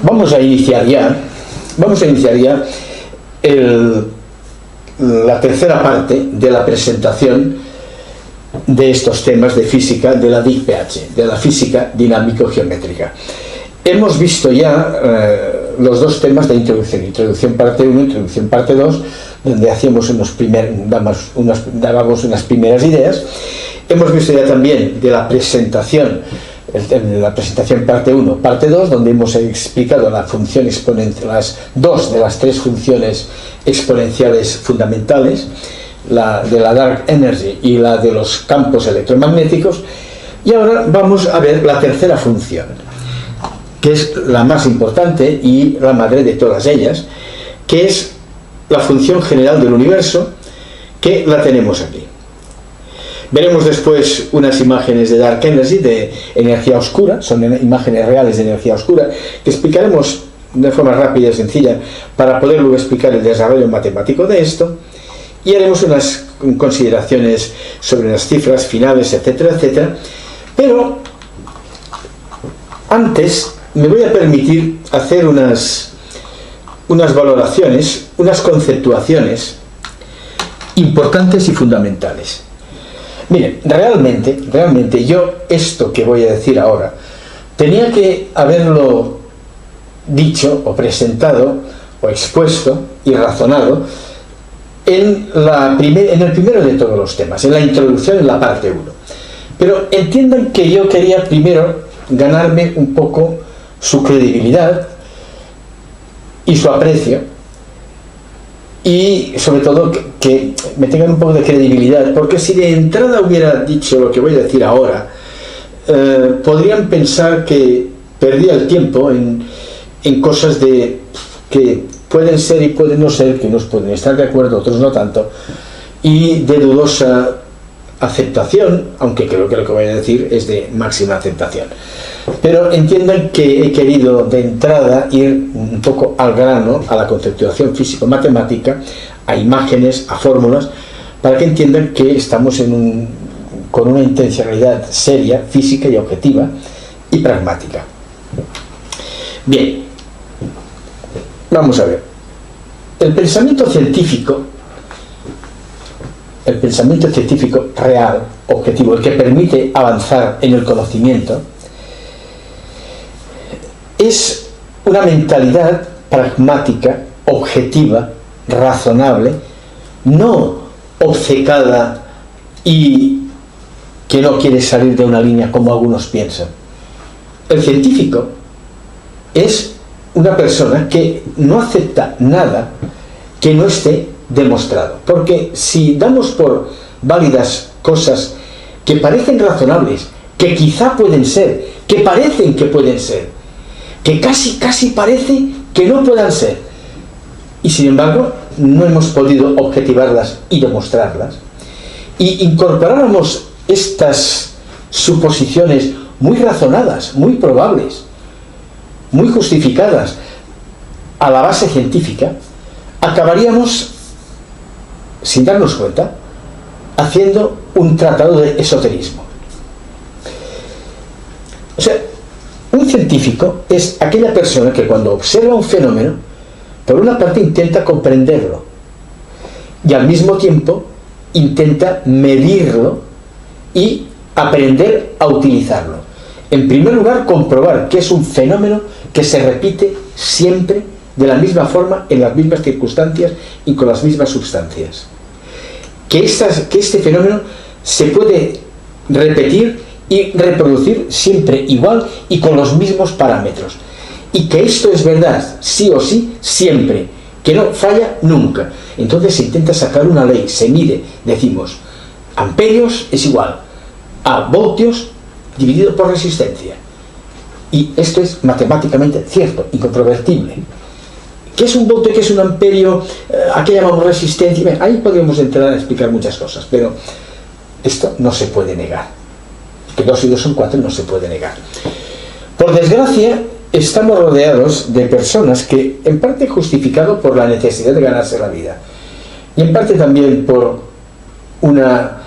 Vamos a iniciar ya la tercera parte de la presentación de estos temas de física de la DIC-PH, de la física dinámico-geométrica. Hemos visto ya los dos temas de introducción parte 1, introducción parte 2, donde dábamos unas primeras ideas. Hemos visto ya también de la presentación parte 1, parte 2, donde hemos explicado la función exponencial, las dos de las tres funciones exponenciales fundamentales, la de la dark energy y la de los campos electromagnéticos. Y ahora vamos a ver la tercera función, que es la más importante y la madre de todas ellas, que es la función general del universo, que la tenemos aquí. Veremos después unas imágenes de Dark Energy, de energía oscura, son imágenes reales de energía oscura, que explicaremos de forma rápida y sencilla para poder luego explicar el desarrollo matemático de esto, y haremos unas consideraciones sobre las cifras finales, etcétera, etcétera. Pero antes me voy a permitir hacer unas valoraciones, unas conceptuaciones importantes y fundamentales. Miren, realmente yo esto que voy a decir ahora tenía que haberlo dicho o presentado o expuesto y razonado en el primero de todos los temas, en la introducción, en la parte 1. Pero entiendan que yo quería primero ganarme un poco su credibilidad y su aprecio, y sobre todo que me tengan un poco de credibilidad, porque si de entrada hubiera dicho lo que voy a decir ahora, podrían pensar que perdía el tiempo en cosas que pueden ser y pueden no ser, que unos pueden estar de acuerdo, otros no tanto, y de dudosa aceptación, aunque creo que lo que voy a decir es de máxima aceptación. Pero entiendan que he querido de entrada ir un poco al grano, a la conceptualización físico-matemática, a imágenes, a fórmulas, para que entiendan que estamos con una intencionalidad seria, física y objetiva y pragmática. Bien, vamos a ver. El pensamiento científico real, objetivo, el que permite avanzar en el conocimiento, es una mentalidad pragmática, objetiva, razonable, no obcecada y que no quiere salir de una línea como algunos piensan. El científico es una persona que no acepta nada que no esté demostrado, porque si damos por válidas cosas que parecen razonables, que quizá pueden ser, que parecen que pueden ser, que casi parece que no puedan ser, y sin embargo no hemos podido objetivarlas y demostrarlas, y incorporáramos estas suposiciones muy razonadas, muy probables, muy justificadas a la base científica, acabaríamos, sin darnos cuenta, haciendo un tratado de esoterismo. O sea, un científico es aquella persona que cuando observa un fenómeno, por una parte intenta comprenderlo y al mismo tiempo intenta medirlo y aprender a utilizarlo. En primer lugar, comprobar que es un fenómeno que se repite siempre de la misma forma, en las mismas circunstancias y con las mismas sustancias. Que este fenómeno se puede repetir y reproducir siempre igual y con los mismos parámetros. Y que esto es verdad, sí o sí, siempre. Que no falla nunca. Entonces se intenta sacar una ley, se mide, decimos, amperios es igual a voltios dividido por resistencia. Y esto es matemáticamente cierto, incontrovertible. ¿Qué es un voltio? ¿Qué es un amperio? ¿A qué llamamos resistencia? Ahí podríamos entrar a explicar muchas cosas, pero esto no se puede negar. Que 2 y 2 son 4 no se puede negar. Por desgracia, estamos rodeados de personas que, en parte justificado por la necesidad de ganarse la vida, y en parte también por una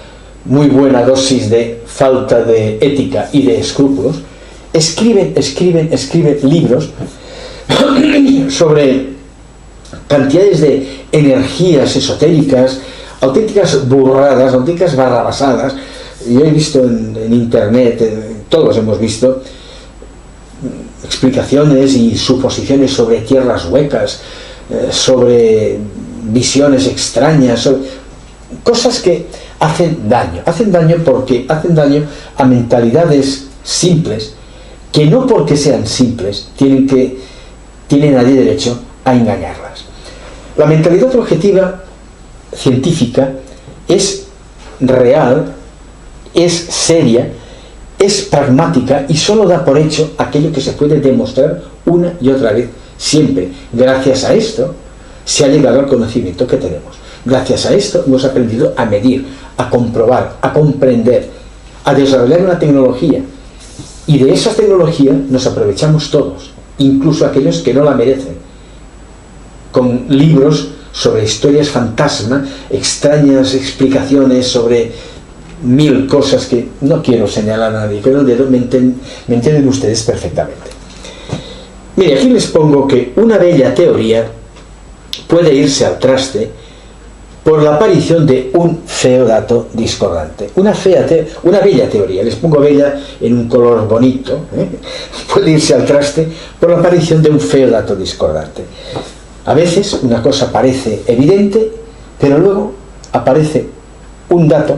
muy buena dosis de falta de ética y de escrúpulos, escriben libros sobre cantidades de energías esotéricas, auténticas burradas, auténticas barrabasadas. Yo he visto en internet, todos hemos visto, explicaciones y suposiciones sobre tierras huecas, sobre visiones extrañas, sobre cosas que hacen daño porque hacen daño a mentalidades simples, que no porque sean simples tiene nadie derecho a engañarlas. La mentalidad objetiva científica es real, es seria, es pragmática y solo da por hecho aquello que se puede demostrar una y otra vez, siempre. Gracias a esto se ha llegado al conocimiento que tenemos. Gracias a esto hemos aprendido a medir, a comprobar, a comprender, a desarrollar una tecnología. Y de esa tecnología nos aprovechamos todos, incluso aquellos que no la merecen, con libros sobre historias fantasma, extrañas explicaciones sobre 1000 cosas que no quiero señalar a nadie, pero el dedo me entienden ustedes perfectamente. Mire, aquí les pongo que una bella teoría puede irse al traste por la aparición de un feo dato discordante. Una bella teoría, les pongo bella en un color bonito, puede irse al traste por la aparición de un feo dato discordante. A veces una cosa parece evidente, pero luego aparece un dato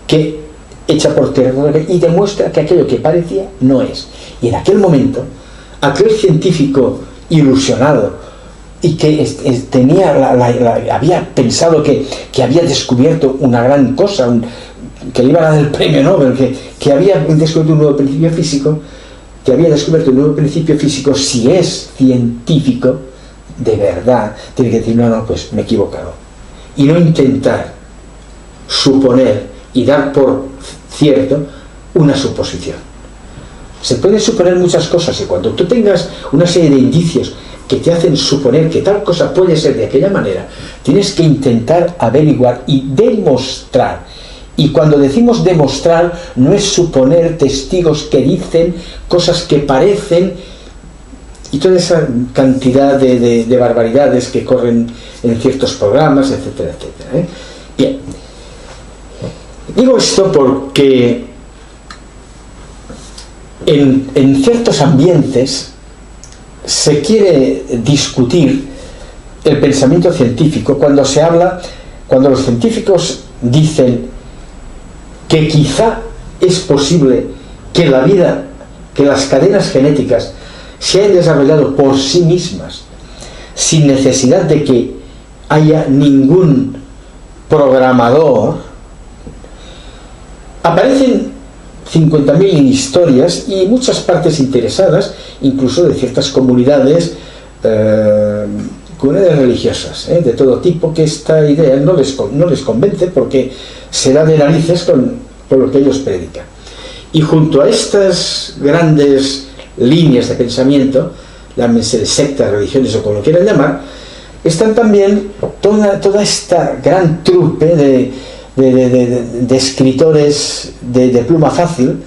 que echa por tierra y demuestra que aquello que parecía no es. Y en aquel momento, aquel científico ilusionado y que había pensado que había descubierto una gran cosa, que le iban a dar el premio Nobel, que había descubierto un nuevo principio físico, si es científico de verdad, tiene que decir, no, pues me he equivocado. Y no intentar suponer y dar por cierto una suposición. Se pueden suponer muchas cosas y cuando tú tengas una serie de indicios que te hacen suponer que tal cosa puede ser de aquella manera, tienes que intentar averiguar y demostrar. Y cuando decimos demostrar, no es suponer testigos que dicen cosas que parecen y toda esa cantidad de barbaridades que corren en ciertos programas, etcétera, etcétera. Bien. Digo esto porque en ciertos ambientes se quiere discutir el pensamiento científico cuando los científicos dicen que quizá es posible que la vida, que las cadenas genéticas se hayan desarrollado por sí mismas, sin necesidad de que haya ningún programador. Aparecen 50.000 historias y muchas partes interesadas, incluso de ciertas comunidades religiosas, de todo tipo, que esta idea no les convence porque se da de narices con lo que ellos predican. Y junto a estas grandes líneas de pensamiento, llámense de sectas, religiones o como lo quieran llamar, están también toda esta gran trupe de escritores de pluma fácil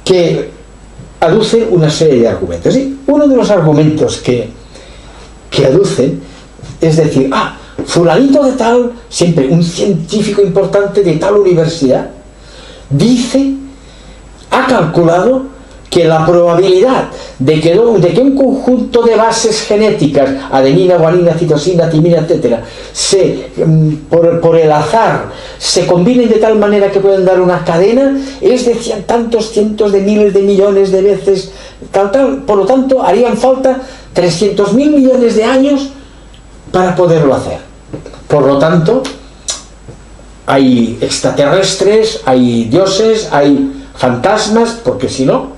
que aducen una serie de argumentos. Y uno de los argumentos que aducen es decir, fulanito de tal, siempre un científico importante de tal universidad, ha calculado que la probabilidad de que un conjunto de bases genéticas, adenina, guanina, citosina, timina, etcétera, por el azar se combinen de tal manera que pueden dar una cadena, es de tantos cientos de miles de millones de veces, por lo tanto harían falta 300.000 millones de años para poderlo hacer. Por lo tanto, hay extraterrestres, hay dioses, hay fantasmas, porque si no,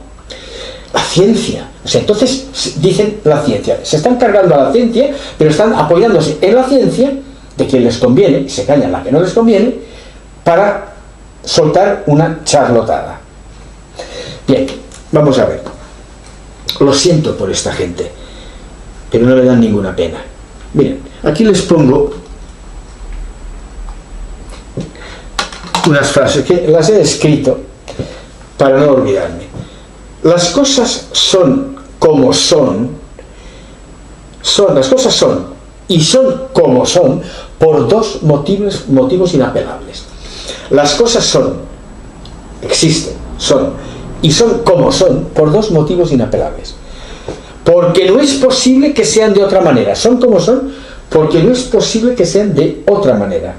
la ciencia, entonces dicen la ciencia, se están cargando a la ciencia, pero están apoyándose en la ciencia de quien les conviene, y se callan la que no les conviene, para soltar una charlotada. Bien, vamos a ver. Lo siento por esta gente, pero no le dan ninguna pena. Miren, aquí les pongo unas frases que las he escrito para no olvidarme. Las cosas son como son Las cosas son, y son como son, por dos motivos inapelables. Las cosas son, existen, son, y son como son, por dos motivos inapelables. Porque no es posible que sean de otra manera. Son como son, porque no es posible que sean de otra manera.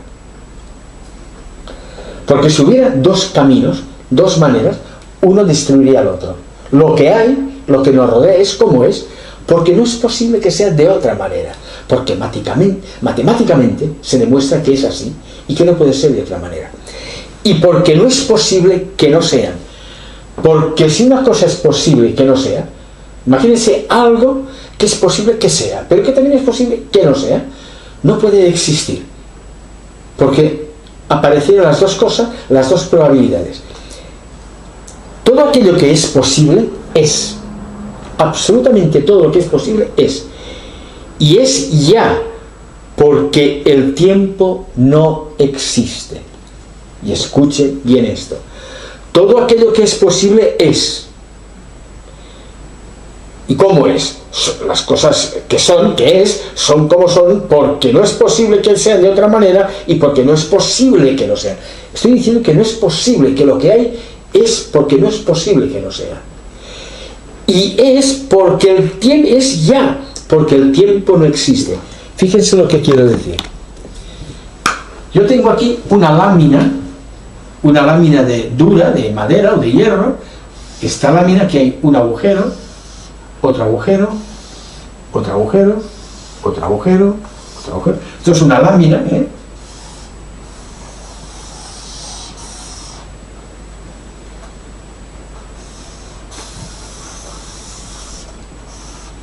Porque si hubiera dos caminos, dos maneras, uno destruiría al otro. Lo que hay, lo que nos rodea es como es, porque no es posible que sea de otra manera. Porque matemáticamente se demuestra que es así y que no puede ser de otra manera. Y porque no es posible que no sean. Porque si una cosa es posible que no sea, imagínense algo que es posible que sea, pero que también es posible que no sea, no puede existir. Porque aparecieron las dos cosas, las dos probabilidades. Todo aquello que es posible es. Absolutamente todo lo que es posible es. Y es ya, porque el tiempo no existe. Y escuchen bien esto. Todo aquello que es posible es. ¿Y cómo es? Las cosas que es, son como son, porque no es posible que sean de otra manera y porque no es posible que no sean. Estoy diciendo que no es posible, que lo que hay es porque no es posible que no sea. Y es porque el tiempo es ya, porque el tiempo no existe. Fíjense lo que quiero decir. Yo tengo aquí una lámina dura, de madera o de hierro. Esta lámina que hay un agujero, otro agujero, otro agujero, otro agujero, otro agujero. Esto es una lámina, ¿eh?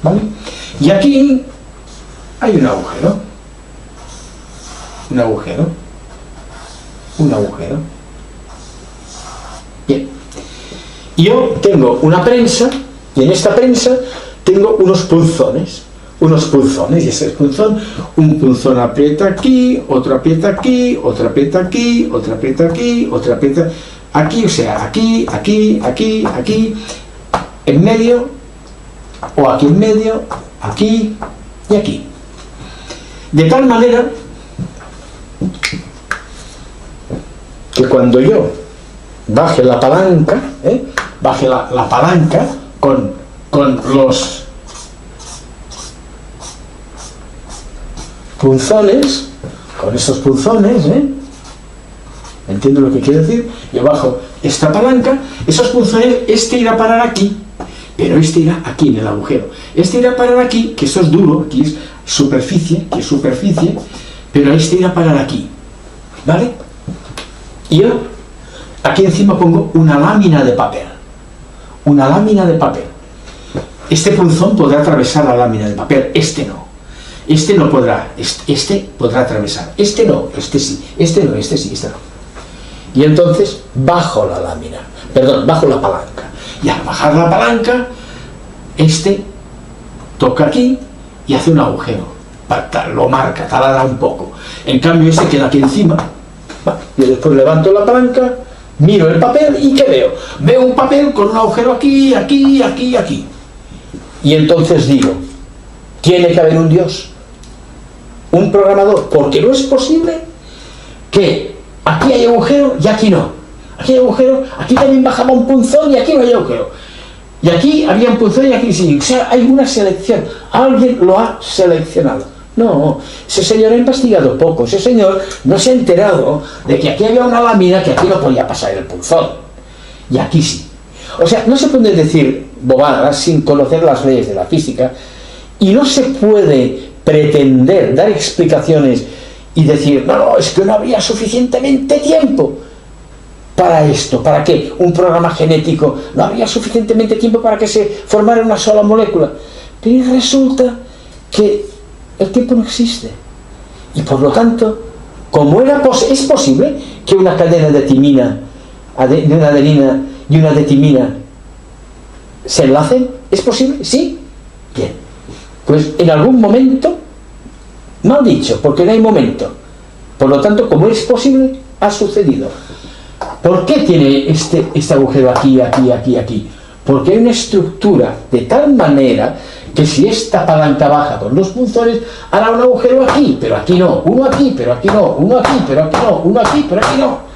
¿Vale? Y aquí hay un agujero, un agujero, un agujero. Bien. Y yo tengo una prensa, y en esta prensa tengo unos punzones, y ese punzón, un punzón aprieta aquí, otro aprieta aquí, otro aprieta aquí, otro aprieta aquí, otro aprieta aquí, o sea, aquí, aquí, aquí, aquí, en medio, o aquí en medio, aquí y aquí. De tal manera que cuando yo baje la palanca, baje la palanca con los punzones, con esos punzones, ¿entiendo lo que quiero decir? Yo bajo esta palanca, esos punzones, este irá a parar aquí, pero este irá aquí en el agujero. Este irá a parar aquí, que eso es duro, aquí es superficie, pero este irá a parar aquí, ¿vale? Y yo aquí encima pongo una lámina de papel. Una lámina de papel. Este punzón podrá atravesar la lámina de papel, este no. Este no podrá, este podrá atravesar. Este no, este sí. Este no, este sí, este no. Y entonces bajo la lámina, bajo la palanca. Y al bajar la palanca, este toca aquí y hace un agujero. Lo marca, taladra un poco. En cambio, este queda aquí encima. Yo después levanto la palanca, miro el papel y ¿qué veo? Veo un papel con un agujero aquí, aquí, aquí, aquí. Y entonces digo, tiene que haber un Dios, un programador, porque no es posible que aquí hay agujero y aquí no. Aquí hay agujero, aquí también bajaba un punzón y aquí no hay agujero. Y aquí había un punzón y aquí sí. O sea, hay una selección. Alguien lo ha seleccionado. No, ese señor ha investigado poco. Ese señor no se ha enterado de que aquí había una lámina que aquí no podía pasar el punzón. Y aquí sí. O sea, no se puede decir bobadas sin conocer las leyes de la física. Y no se puede pretender dar explicaciones y decir, no, es que no habría suficientemente tiempo para esto. ¿Para qué? Un programa genético. No habría suficientemente tiempo para que se formara una sola molécula. Pero resulta que el tiempo no existe. Y por lo tanto, como es posible que una cadena de timina, de una adenina y una de timina se enlacen, ¿es posible? ¿Sí? Bien. Pues en algún momento, mal dicho, porque no hay momento. Por lo tanto, como es posible, ha sucedido. ¿Por qué tiene este agujero aquí, aquí, aquí, aquí? Porque hay una estructura de tal manera que si esta palanca baja con 2 punzones hará un agujero aquí, pero aquí no, uno aquí, pero aquí no, uno aquí, pero aquí no, uno aquí, pero aquí no.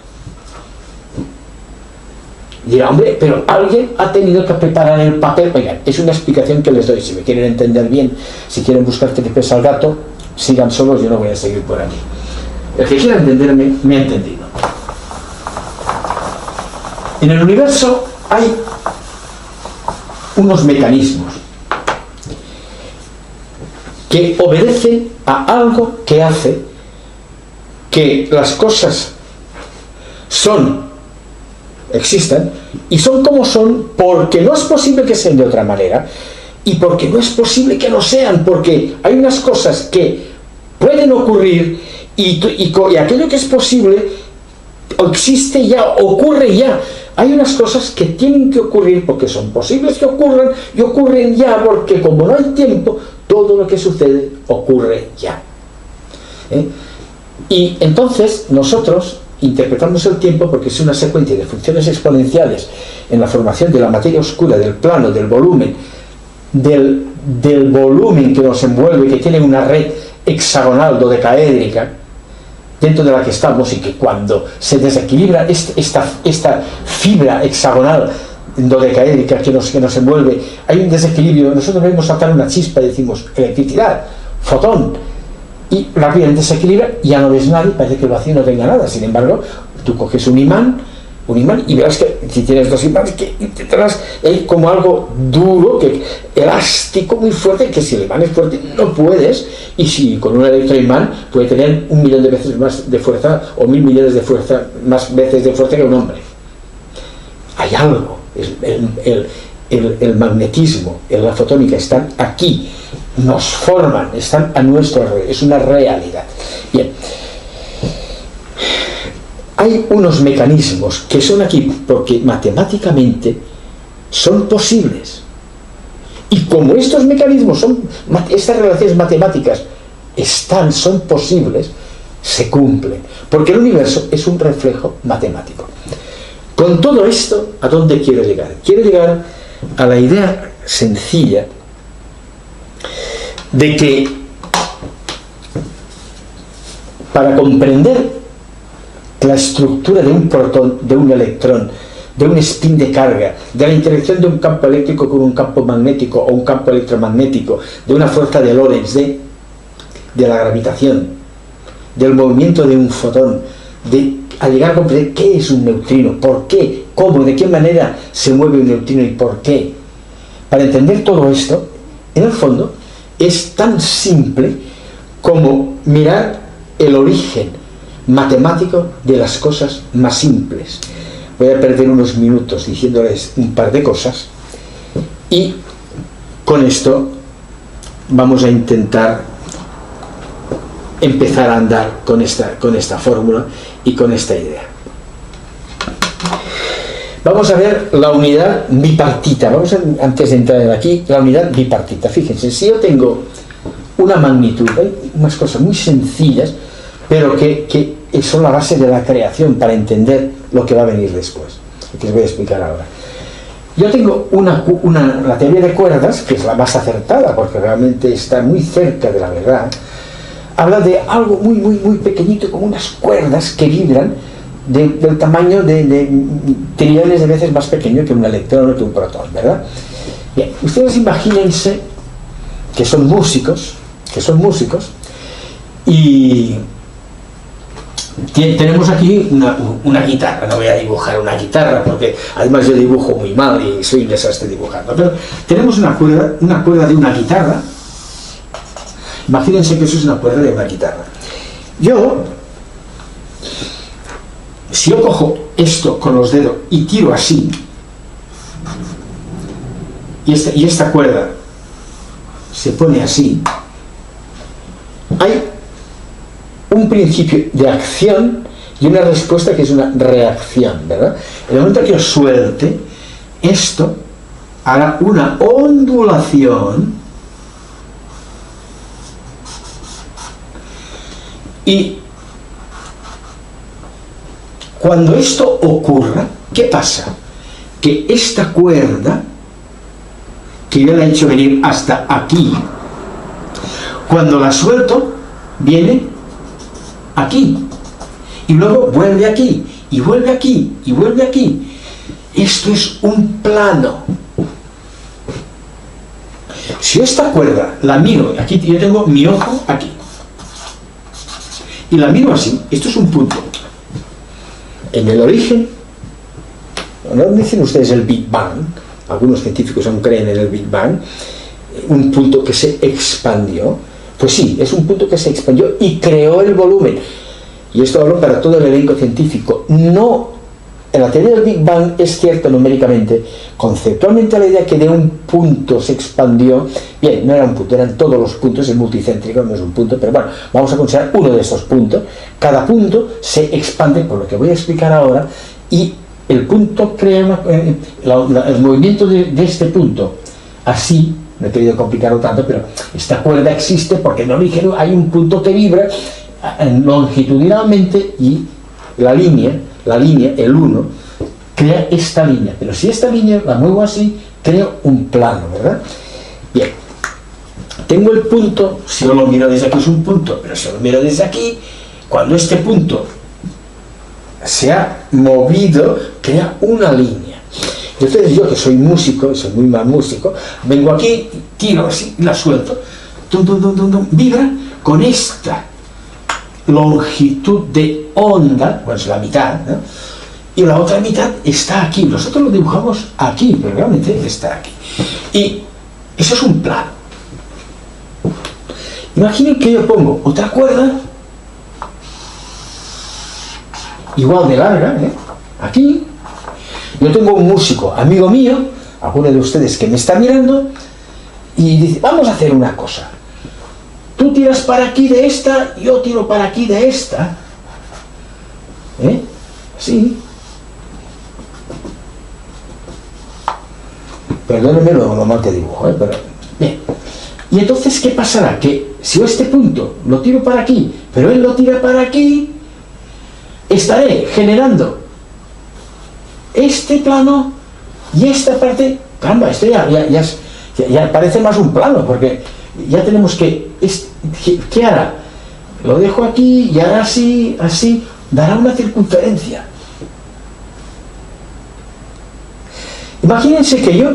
Dirá, hombre, pero alguien ha tenido que preparar el papel. Oigan, es una explicación que les doy. Si me quieren entender bien, si quieren buscar qué le pesa al gato, sigan solos, yo no voy a seguir por aquí. El que quiera entenderme, me ha entendido. En el universo hay unos mecanismos que obedecen a algo que hace que las cosas existan y son como son, porque no es posible que sean de otra manera y porque no es posible que no sean, porque hay unas cosas que pueden ocurrir y aquello que es posible existe ya, ocurre ya. Hay unas cosas que tienen que ocurrir porque son posibles que ocurran y ocurren ya, porque como no hay tiempo, todo lo que sucede ocurre ya. Y entonces nosotros interpretamos el tiempo porque es una secuencia de funciones exponenciales en la formación de la materia oscura, del plano, del volumen, del volumen que nos envuelve, que tiene una red hexagonal dodecaédrica dentro de la que estamos, y que cuando se desequilibra esta fibra hexagonal dodecaédrica que nos envuelve, hay un desequilibrio. Nosotros vemos saltar una chispa y decimos electricidad, fotón, y rápidamente se equilibra, ya no ves nadie, parece que el vacío no tenga nada. Sin embargo, tú coges un imán y verás que si tienes 2 imanes, que intentarás como algo duro, elástico, muy fuerte, que si el imán es fuerte no puedes, y si con un electroimán puede tener 1.000.000 de veces más de fuerza o 1.000 millones de fuerza, más veces de fuerza que un hombre. Hay algo, el magnetismo, la fotónica están aquí, nos forman, están a nuestro alrededor, es una realidad. Bien, hay unos mecanismos que son aquí porque matemáticamente son posibles, y como estos mecanismos estas relaciones matemáticas son posibles, se cumplen, porque el universo es un reflejo matemático. Con todo esto, ¿a dónde quiero llegar? Quiero llegar a la idea sencilla de que para comprender la estructura de un protón, de un electrón, de un spin de carga, de la interacción de un campo eléctrico con un campo magnético o un campo electromagnético, de una fuerza de Lorentz, de la gravitación, del movimiento de un fotón, a llegar a comprender qué es un neutrino, por qué, cómo, de qué manera se mueve un neutrino y por qué. Para entender todo esto, en el fondo, es tan simple como mirar el origen matemático de las cosas más simples. Voy a perder unos minutos diciéndoles un par de cosas y con esto vamos a intentar empezar a andar con esta fórmula y con esta idea. Vamos a ver la unidad bipartita. Antes de entrar aquí, la unidad bipartita. Fíjense, si yo tengo una magnitud, hay unas cosas muy sencillas, pero que son la base de la creación para entender lo que va a venir después, que les voy a explicar ahora. Yo tengo la teoría de cuerdas, que es la más acertada, porque realmente está muy cerca de la verdad. Habla de algo muy, muy, muy pequeñito, como unas cuerdas que vibran del tamaño de trillones de veces más pequeño que un electrón o que un protón, ¿verdad? Bien, ustedes imagínense que son músicos, y tenemos aquí una guitarra. No voy a dibujar una guitarra porque además yo dibujo muy mal y soy un desastre dibujando, pero tenemos una cuerda de una guitarra. Imagínense que eso es una cuerda de una guitarra. Si yo cojo esto con los dedos y tiro así, y esta cuerda se pone así, hay un principio de acción y una respuesta que es una reacción, ¿verdad? En el momento que yo suelte, esto hará una ondulación, y cuando esto ocurra, ¿qué pasa? Que esta cuerda que yo la he hecho venir hasta aquí. Cuando la suelto, viene aquí. Y luego vuelve aquí, y vuelve aquí, y vuelve aquí. Esto es un plano. Si esta cuerda la miro, aquí yo tengo mi ojo aquí, y la miro así, esto es un punto. En el origen, ¿no dicen ustedes el Big Bang? Algunos científicos aún creen en el Big Bang, un punto que se expandió. Pues sí, es un punto que se expandió y creó el volumen. Y esto hablo para todo el elenco científico. No, en la teoría del Big Bang es cierto numéricamente, conceptualmente la idea que de un punto se expandió, bien, no era un punto, eran todos los puntos, es multicéntrico, no es un punto, pero bueno, vamos a considerar uno de estos puntos. Cada punto se expande, por lo que voy a explicar ahora, y el punto crea el movimiento de este punto, así. No he querido complicarlo tanto, pero esta cuerda existe porque en el origen hay un punto que vibra longitudinalmente y la línea, el 1, crea esta línea. Pero si esta línea la muevo así, creo un plano, ¿verdad? Bien, tengo el punto, si yo lo miro desde aquí es un punto, pero si lo miro desde aquí, cuando este punto se ha movido, crea una línea. Entonces yo, que soy músico, soy muy mal músico, vengo aquí, tiro así, la suelto, tum, tum, tum, tum, tum, vibra con esta longitud de onda, pues la mitad, ¿no? Y la otra mitad está aquí. Nosotros lo dibujamos aquí, pero realmente está aquí. Y eso es un plano. Imaginen que yo pongo otra cuerda, igual de larga, aquí. Yo tengo un músico, amigo mío, alguno de ustedes que me está mirando, y dice, vamos a hacer una cosa. Tú tiras para aquí de esta, yo tiro para aquí de esta. Sí. Perdónenme lo mal que dibujo, pero... Bien. Y entonces, ¿qué pasará? Que si yo este punto lo tiro para aquí, pero él lo tira para aquí, estaré generando este plano y esta parte. Caramba, esto ya parece más un plano, porque ya tenemos que... ¿Qué hará? Lo dejo aquí y hará así, así, dará una circunferencia. Imagínense que yo,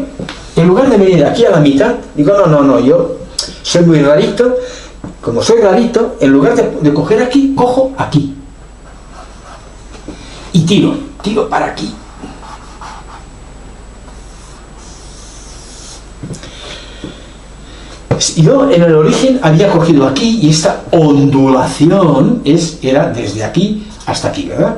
en lugar de venir aquí a la mitad, digo, no, yo soy muy rarito. Como soy rarito, en lugar de coger aquí, cojo aquí. Y tiro para aquí. Yo en el origen había cogido aquí y esta ondulación era desde aquí hasta aquí, ¿verdad?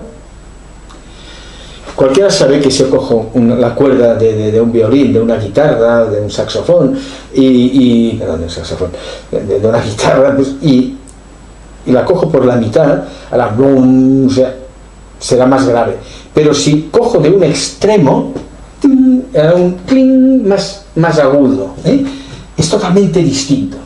Cualquiera sabe que si yo cojo la cuerda de un violín, de una guitarra, de un saxofón, perdón, de un saxofón, de una guitarra, pues, y la cojo por la mitad, o sea, será más grave. Pero si cojo de un extremo, era un cling más agudo, es totalmente distinto.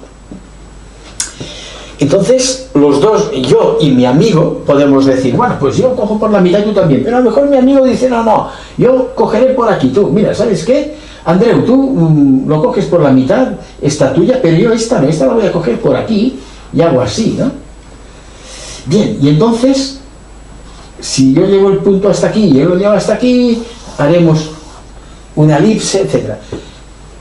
Entonces, los dos, yo y mi amigo, podemos decir, bueno, pues yo cojo por la mitad y tú también, pero a lo mejor mi amigo dice, no, yo cogeré por aquí, tú, mira, ¿sabes qué? Andreu, tú lo coges por la mitad, esta tuya, pero yo esta la voy a coger por aquí y hago así, ¿no? Bien, y entonces, si yo llevo el punto hasta aquí y él lo lleva hasta aquí, haremos una elipse, etcétera.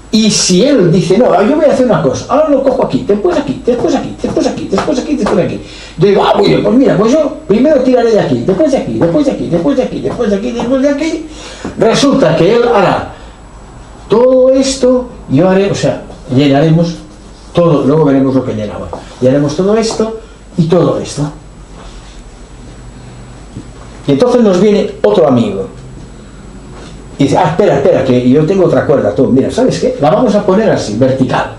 Y si él dice, no, yo voy a hacer una cosa, ahora lo cojo aquí, después aquí, después aquí, después aquí, después aquí, después aquí. Yo digo, muy bien, pues mira, pues yo primero tiraré de aquí, después de aquí, después de aquí, después de aquí, después de aquí, después de aquí. Resulta que él hará todo esto, yo haré, o sea, llenaremos todo, luego veremos lo que llenamos. Llenaremos todo esto y todo esto. Y entonces nos viene otro amigo. Y dice, espera, que yo tengo otra cuerda, tú, mira, ¿sabes qué? La vamos a poner así, vertical.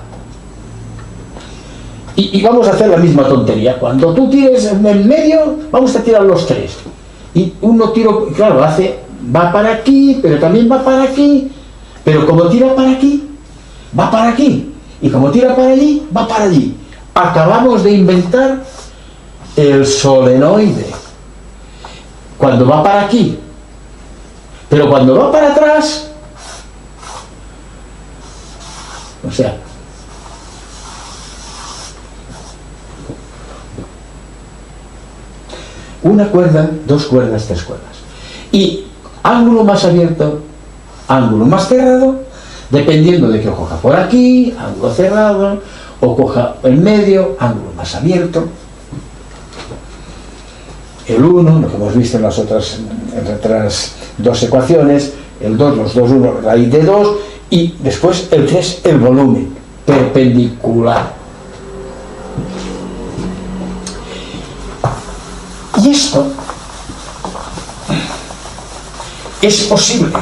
Y vamos a hacer la misma tontería. Cuando tú tires en el medio, vamos a tirar los tres. Y uno tiro, claro, va para aquí, pero también va para aquí. Pero como tira para aquí, va para aquí. Y como tira para allí, va para allí. Acabamos de inventar el solenoide. Cuando va para aquí, pero cuando va para atrás, O sea, una cuerda, dos cuerdas, tres cuerdas. Y ángulo más abierto, ángulo más cerrado, dependiendo de que coja por aquí, ángulo cerrado, o coja en medio, ángulo más abierto. El 1, lo que hemos visto en las otras dos ecuaciones, el 2, los dos 1, raíz de 2, y después el 3, el volumen perpendicular. Y esto es posible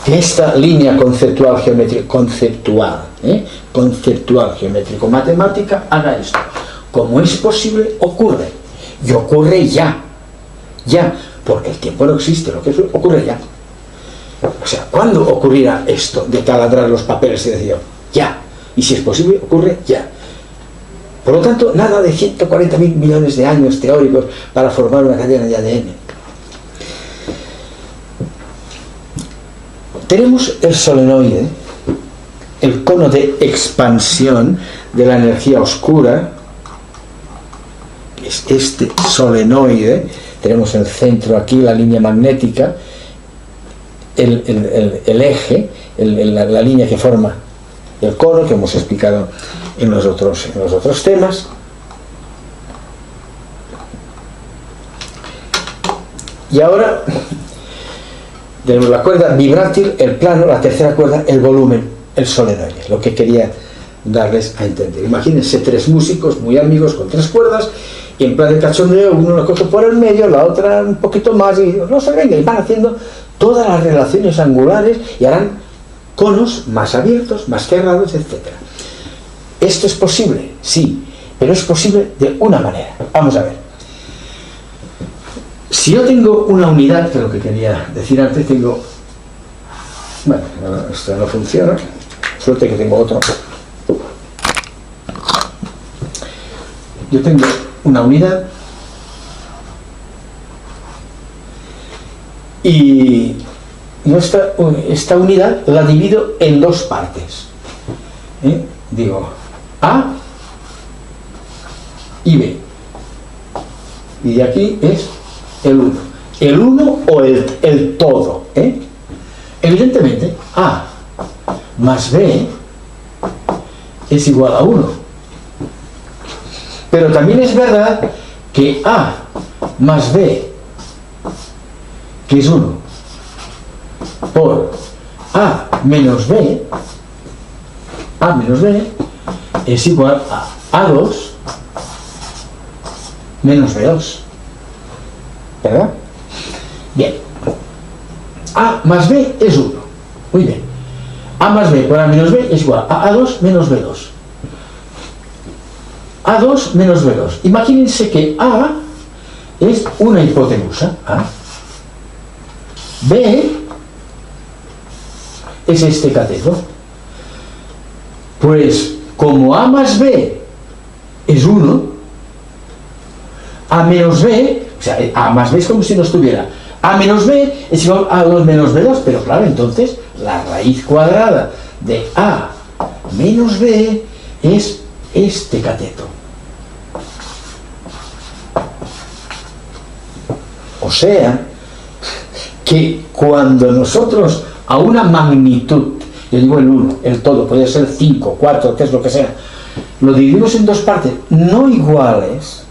que esta línea conceptual geométrico-matemática haga esto. Como es posible, ocurre. Y ocurre ya. Ya. Porque el tiempo no existe. Lo que ocurre ya. O sea, ¿cuándo ocurrirá esto de taladrar los papeles y decir ya? Y si es posible, ocurre ya. Por lo tanto, nada de 140.000 millones de años teóricos para formar una cadena de ADN. Tenemos el solenoide, el cono de expansión de la energía oscura, que es este solenoide. Tenemos el centro aquí, la línea magnética, el eje, la línea que forma el cono, que hemos explicado en los otros temas. Y ahora tenemos la cuerda vibrátil, el plano, la tercera cuerda, el volumen, el solenoide, lo que quería darles a entender. Imagínense tres músicos muy amigos con tres cuerdas, y en plan de cachondeo, uno lo coge por el medio, la otra un poquito más, y no se venga, y van haciendo todas las relaciones angulares y harán conos más abiertos, más cerrados, etc. ¿Esto es posible? Sí, pero es posible de una manera. Vamos a ver. Si yo tengo una unidad, que es lo que quería decir antes, tengo... Bueno, esto no funciona. Suerte que tengo otro. Yo tengo una unidad y yo esta unidad la divido en dos partes. Digo A y B. Y de aquí es el 1. El 1 o el todo. Evidentemente, A más B es igual a 1. Pero también es verdad que A más B, que es 1, por A menos B es igual a A2 menos B2. ¿Verdad? Bien. A más B es 1. Muy bien. A más B por A menos B es igual a A2 menos B2. A2 menos B2. Imagínense que A es una hipotenusa. A. B es este cateto. Pues como A más B es 1, A menos B, o sea, A más B es como si no estuviera. A menos B es igual a A2 menos B2, pero claro, entonces la raíz cuadrada de A menos B es este cateto. O sea, que cuando nosotros a una magnitud, yo digo el 1, el todo, puede ser 5, 4, que es lo que sea, lo dividimos en dos partes no iguales,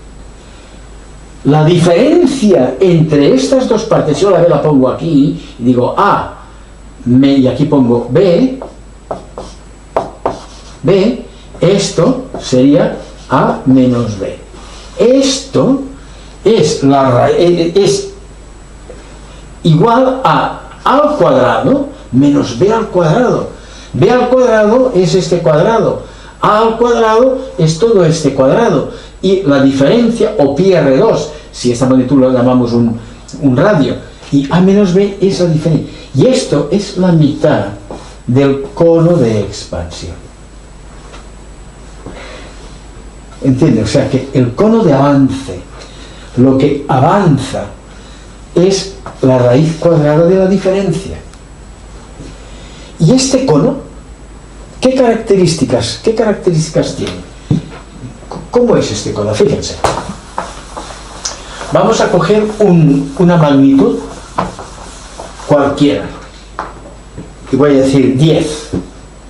la diferencia entre estas dos partes, yo la pongo aquí y digo A, y aquí pongo B, esto sería A menos B. Esto es igual a al cuadrado menos B al cuadrado. B al cuadrado es este cuadrado. A al cuadrado es todo este cuadrado. Y la diferencia, o pi R2, si esta magnitud lo llamamos un radio, y A menos B es la diferencia. Y esto es la mitad del cono de expansión. ¿Entiendes? O sea que el cono de avance, lo que avanza, es la raíz cuadrada de la diferencia. Y este cono ¿Qué características tiene? ¿Cómo es este cono? Fíjense. Vamos a coger una magnitud cualquiera. Y voy a decir 10.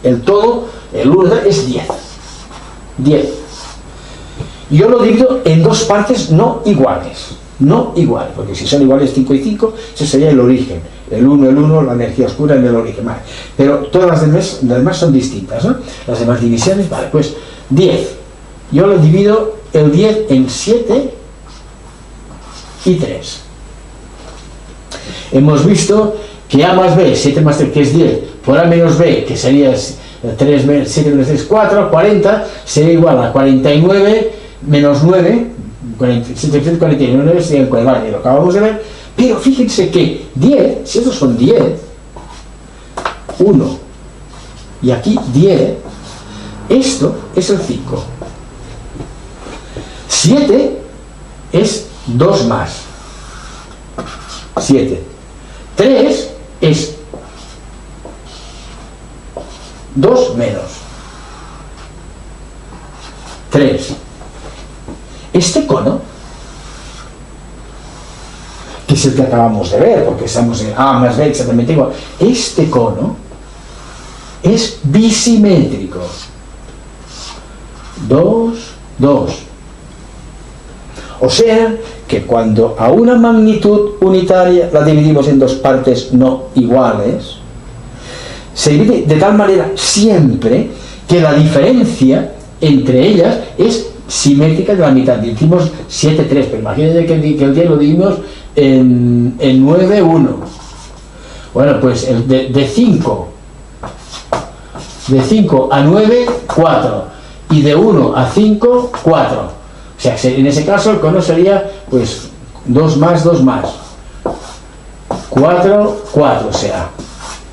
El todo, el 1 es 10. 10. Yo lo divido en dos partes no iguales. No iguales, porque si son iguales 5 y 5, ese sería el origen. El 1, la energía oscura en el origen. Vale. Pero todas las demás son distintas, ¿no? Las demás divisiones, vale, pues 10. Yo lo divido el 10 en 7 y 3. Hemos visto que A más B, 7 más 3, que es 10, por A menos B, que sería 7 menos 3, 4, 40, sería igual a 49 menos 9, 749 sería el 40, vale, lo acabamos de ver, pero fíjense que 10, si estos son 10, 1, y aquí 10, esto es el 5. 7 es 2 más. 7. 3 es 2 menos 3. Este cono, que es el que acabamos de ver, porque estamos en A más B exactamente igual, este cono es bisimétrico. 2, 2. O sea, que cuando a una magnitud unitaria la dividimos en dos partes no iguales, se divide de tal manera siempre que la diferencia entre ellas es simétrica de la mitad. Decimos 7, 3, pero imagínense que el 10 lo dividimos en 9, 1. Bueno, pues de 5 a 9, 4. Y de 1 a 5, 4. O sea, en ese caso el cono sería, pues, 2 más, 2 más. 4, 4, o sea,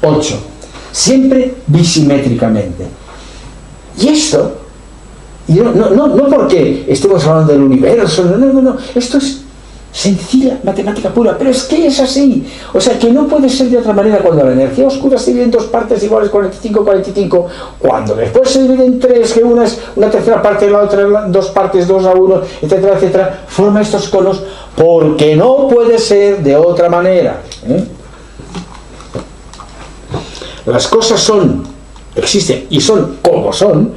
8. Siempre bisimétricamente. Y esto, no porque estemos hablando del universo, no. Esto es sencilla matemática pura, pero es que es así. O sea, que no puede ser de otra manera cuando la energía oscura se divide en dos partes iguales, 45, 45, cuando después se divide en tres, que una es una tercera parte de la otra, dos partes, 2 a 1, etcétera, etcétera, forma estos conos porque no puede ser de otra manera. Las cosas existen y son como son,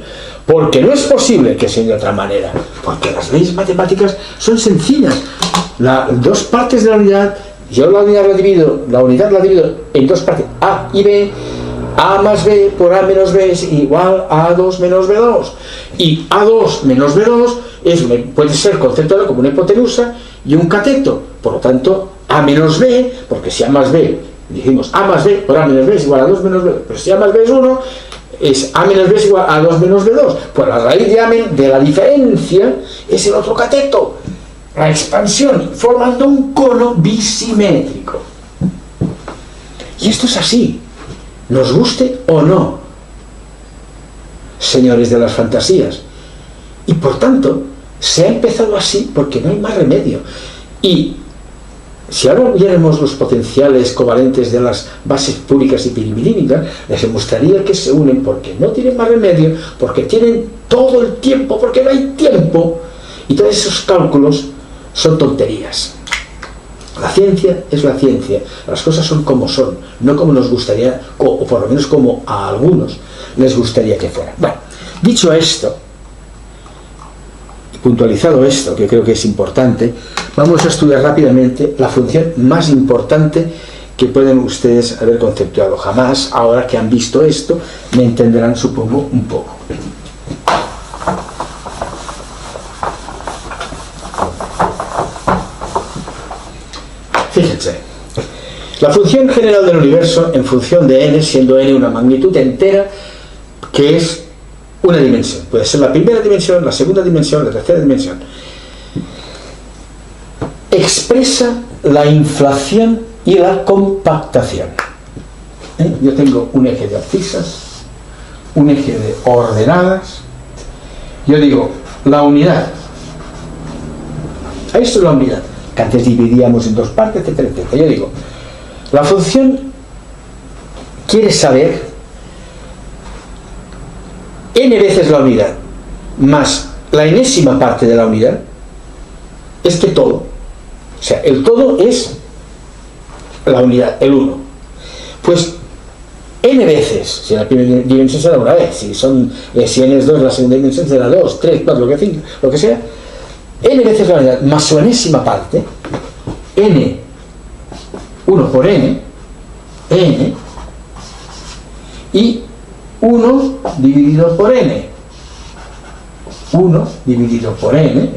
porque no es posible que sean de otra manera, porque las leyes matemáticas son sencillas. Dos partes de la unidad, yo la unidad la divido en dos partes, A y B. A más B por A menos B es igual a A2 menos B2, y A2 menos B2 puede ser conceptuado como una hipotenusa y un cateto. Por lo tanto, A menos B, porque si A más B, dijimos A más B por A menos B es igual a 2 menos B2, pero si A más B es 1, es A menos B es igual a 2 menos B2, pues la raíz de la diferencia es el otro cateto, la expansión, formando un cono bisimétrico. Y esto es así, nos guste o no, señores de las fantasías. Y por tanto, se ha empezado así porque no hay más remedio. Y si ahora viéramos los potenciales covalentes de las bases púricas y pirimidínicas, les demostraría que se unen porque no tienen más remedio, porque tienen todo el tiempo, porque no hay tiempo. Y todos esos cálculos son tonterías. La ciencia es la ciencia, las cosas son como son, no como nos gustaría, o por lo menos como a algunos les gustaría que fueran. Bueno, dicho esto, puntualizado esto, que creo que es importante, vamos a estudiar rápidamente la función más importante que pueden ustedes haber conceptuado jamás. Ahora que han visto esto, me entenderán, supongo, un poco. Fíjense, la función general del universo en función de n, siendo n una magnitud entera, que es una dimensión. Puede ser la primera dimensión, la segunda dimensión, la tercera dimensión. Expresa la inflación y la compactación. Yo tengo un eje de abscisas, un eje de ordenadas. Yo digo, la unidad. Esto es la unidad, que antes dividíamos en dos partes, etcétera, etcétera. Yo digo, la función quiere saber n veces la unidad más la enésima parte de la unidad, es que todo, o sea, el todo es la unidad, el 1. Pues n veces, si la primera dimensión será una vez, si n es 2, la segunda dimensión será 2, 3, 4, lo que sea, n veces la unidad más su enésima parte, n, 1 por n, y 1 dividido por n, 1 dividido por n,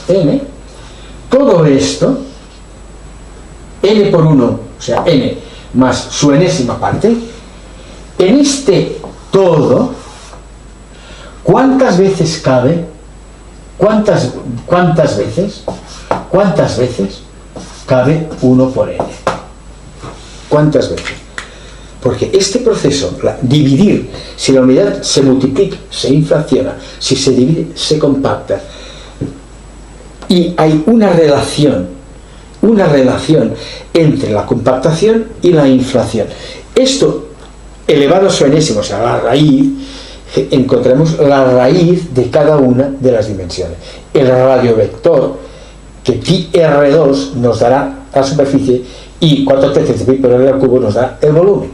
n, todo esto, n por 1, o sea, n más su enésima parte, en este todo, ¿cuántas veces cabe? ¿Cuántas veces cabe 1 por n? ¿Cuántas veces? Porque este proceso, dividir, si la unidad se multiplica, se inflaciona, si se divide, se compacta, y hay una relación entre la compactación y la inflación. Esto, elevado a su enésimo, o sea, la raíz, encontramos la raíz de cada una de las dimensiones. El radiovector, que pi r2 nos dará la superficie, y 4 tercios de pi por r al cubo nos da el volumen.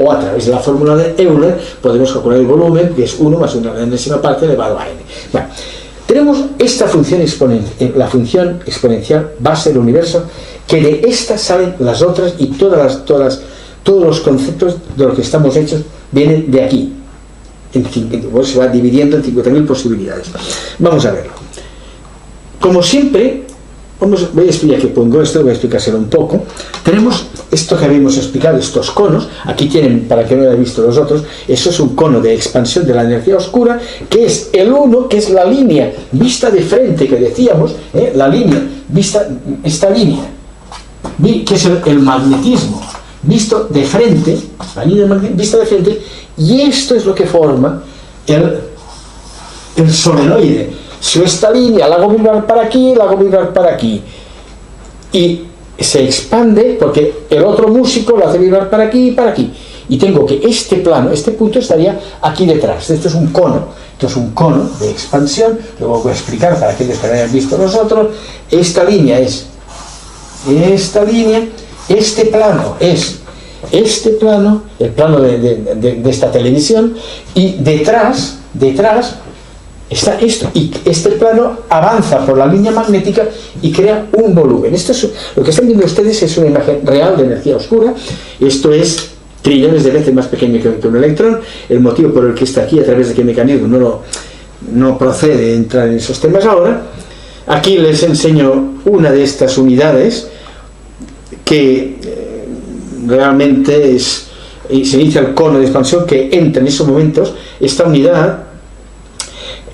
O a través de la fórmula de Euler podemos calcular el volumen, que es 1 más una enésima parte elevado a n. Bueno, tenemos esta función exponencial, la función exponencial base del universo, que de esta salen las otras, y todos los conceptos de los que estamos hechos vienen de aquí. Se va dividiendo en 50.000 posibilidades. Vamos a verlo. Como siempre, voy a explicar que pongo esto, voy a explicárselo un poco. Tenemos esto que habíamos explicado, estos conos. Aquí tienen, para que no lo haya visto los otros, eso es un cono de expansión de la energía oscura, que es el 1, que es la línea vista de frente que decíamos, la línea vista, esta línea, que es el magnetismo visto de frente, la línea vista de frente, y esto es lo que forma el solenoide. Si esta línea la hago vibrar para aquí, la hago vibrar para aquí, y se expande porque el otro músico lo hace vibrar para aquí y para aquí, y tengo que este plano, este punto estaría aquí detrás. Esto es un cono de expansión. Luego voy a explicar para aquellos que no hayan visto nosotros. Esta línea es esta línea, este plano es este plano, el plano de esta televisión, y detrás está esto, y este plano avanza por la línea magnética y crea un volumen. Esto es, lo que están viendo ustedes es una imagen real de energía oscura. Esto es trillones de veces más pequeño que un electrón. El motivo por el que está aquí, a través de qué mecanismo, no procede entrar en esos temas ahora. Aquí les enseño una de estas unidades que realmente se inicia el cono de expansión, que entra en esos momentos. Esta unidad,